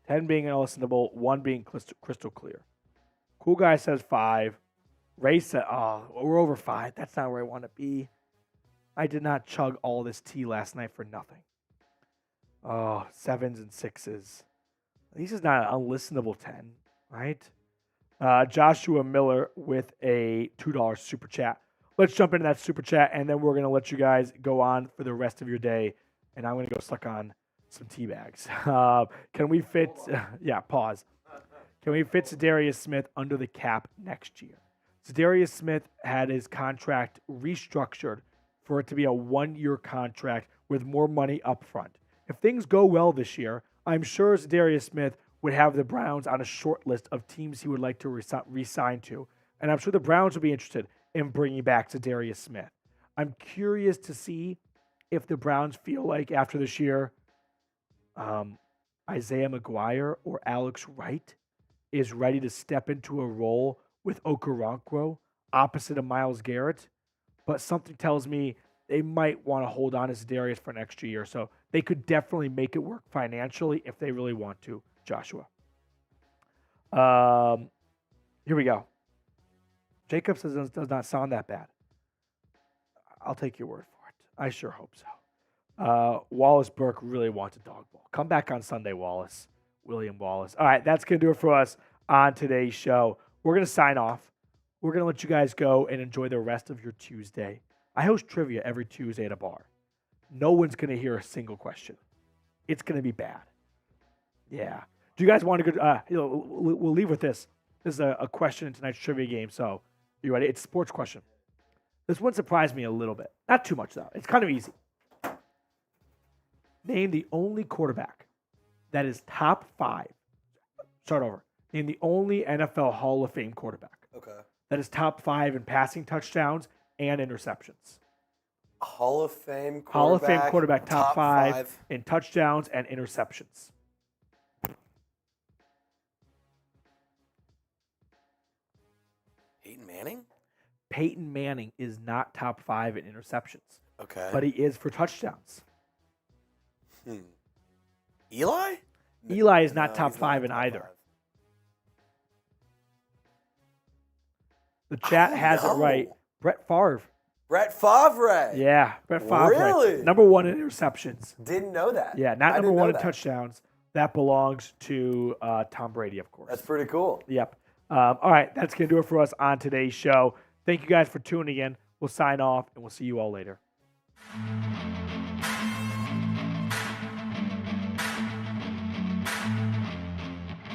10 being unlistenable, 1 being crystal clear. Cool Guy says 5. Ray said, we're over 5. That's not where I want to be. I did not chug all this tea last night for nothing. 7s and 6s. This is not an unlistenable 10, right? Joshua Miller with a $2 super chat. Let's jump into that super chat, and then we're going to let you guys go on for the rest of your day, and I'm going to go suck on some tea bags. Can we fit... pause. Can we fit Za'Darius Smith under the cap next year? Za'Darius Smith had his contract restructured for it to be a 1-year contract with more money up front. If things go well this year, I'm sure Za'Darius Smith would have the Browns on a short list of teams he would like to re-sign to. And I'm sure the Browns would be interested in bringing back Za'Darius Smith. I'm curious to see if the Browns feel like after this year, Isaiah McGuire or Alex Wright is ready to step into a role with Okoronkwo opposite of Myles Garrett. But something tells me they might want to hold on to Za'Darius for an extra year. So they could definitely make it work financially if they really want to, Joshua. Here we go. Jacob says it does not sound that bad. I'll take your word for it. I sure hope so. Wallace Burke really wants a dog ball. Come back on Sunday, Wallace. William Wallace. All right, that's going to do it for us on today's show. We're going to sign off. We're going to let you guys go and enjoy the rest of your Tuesday. I host trivia every Tuesday at a bar. No one's going to hear a single question. It's going to be bad. Yeah. Do you guys want to go? We'll leave with this. This is a question in tonight's trivia game. So, you ready? It's a sports question. This one surprised me a little bit. Not too much, though. It's kind of easy. Name the only quarterback that is top 5. Start over. Name the only NFL Hall of Fame quarterback. Okay. That is top 5 in passing touchdowns and interceptions. Hall of Fame quarterback. Hall of Fame quarterback, top five in touchdowns and interceptions. Peyton Manning? Peyton Manning is not top 5 in interceptions. Okay. But he is for touchdowns. Eli? Eli is not No, top he's 5 not in top either. 5. The chat has it know. right. Brett Favre. Brett Favre. Yeah, Brett Favre. Really? Number 1 in interceptions. Didn't know that. Yeah, not I number didn't know 1 in that. touchdowns. That belongs to Tom Brady, of course. That's pretty cool. Yep. All right, that's going to do it for us on today's show. Thank you guys for tuning in. We'll sign off, and we'll see you all later.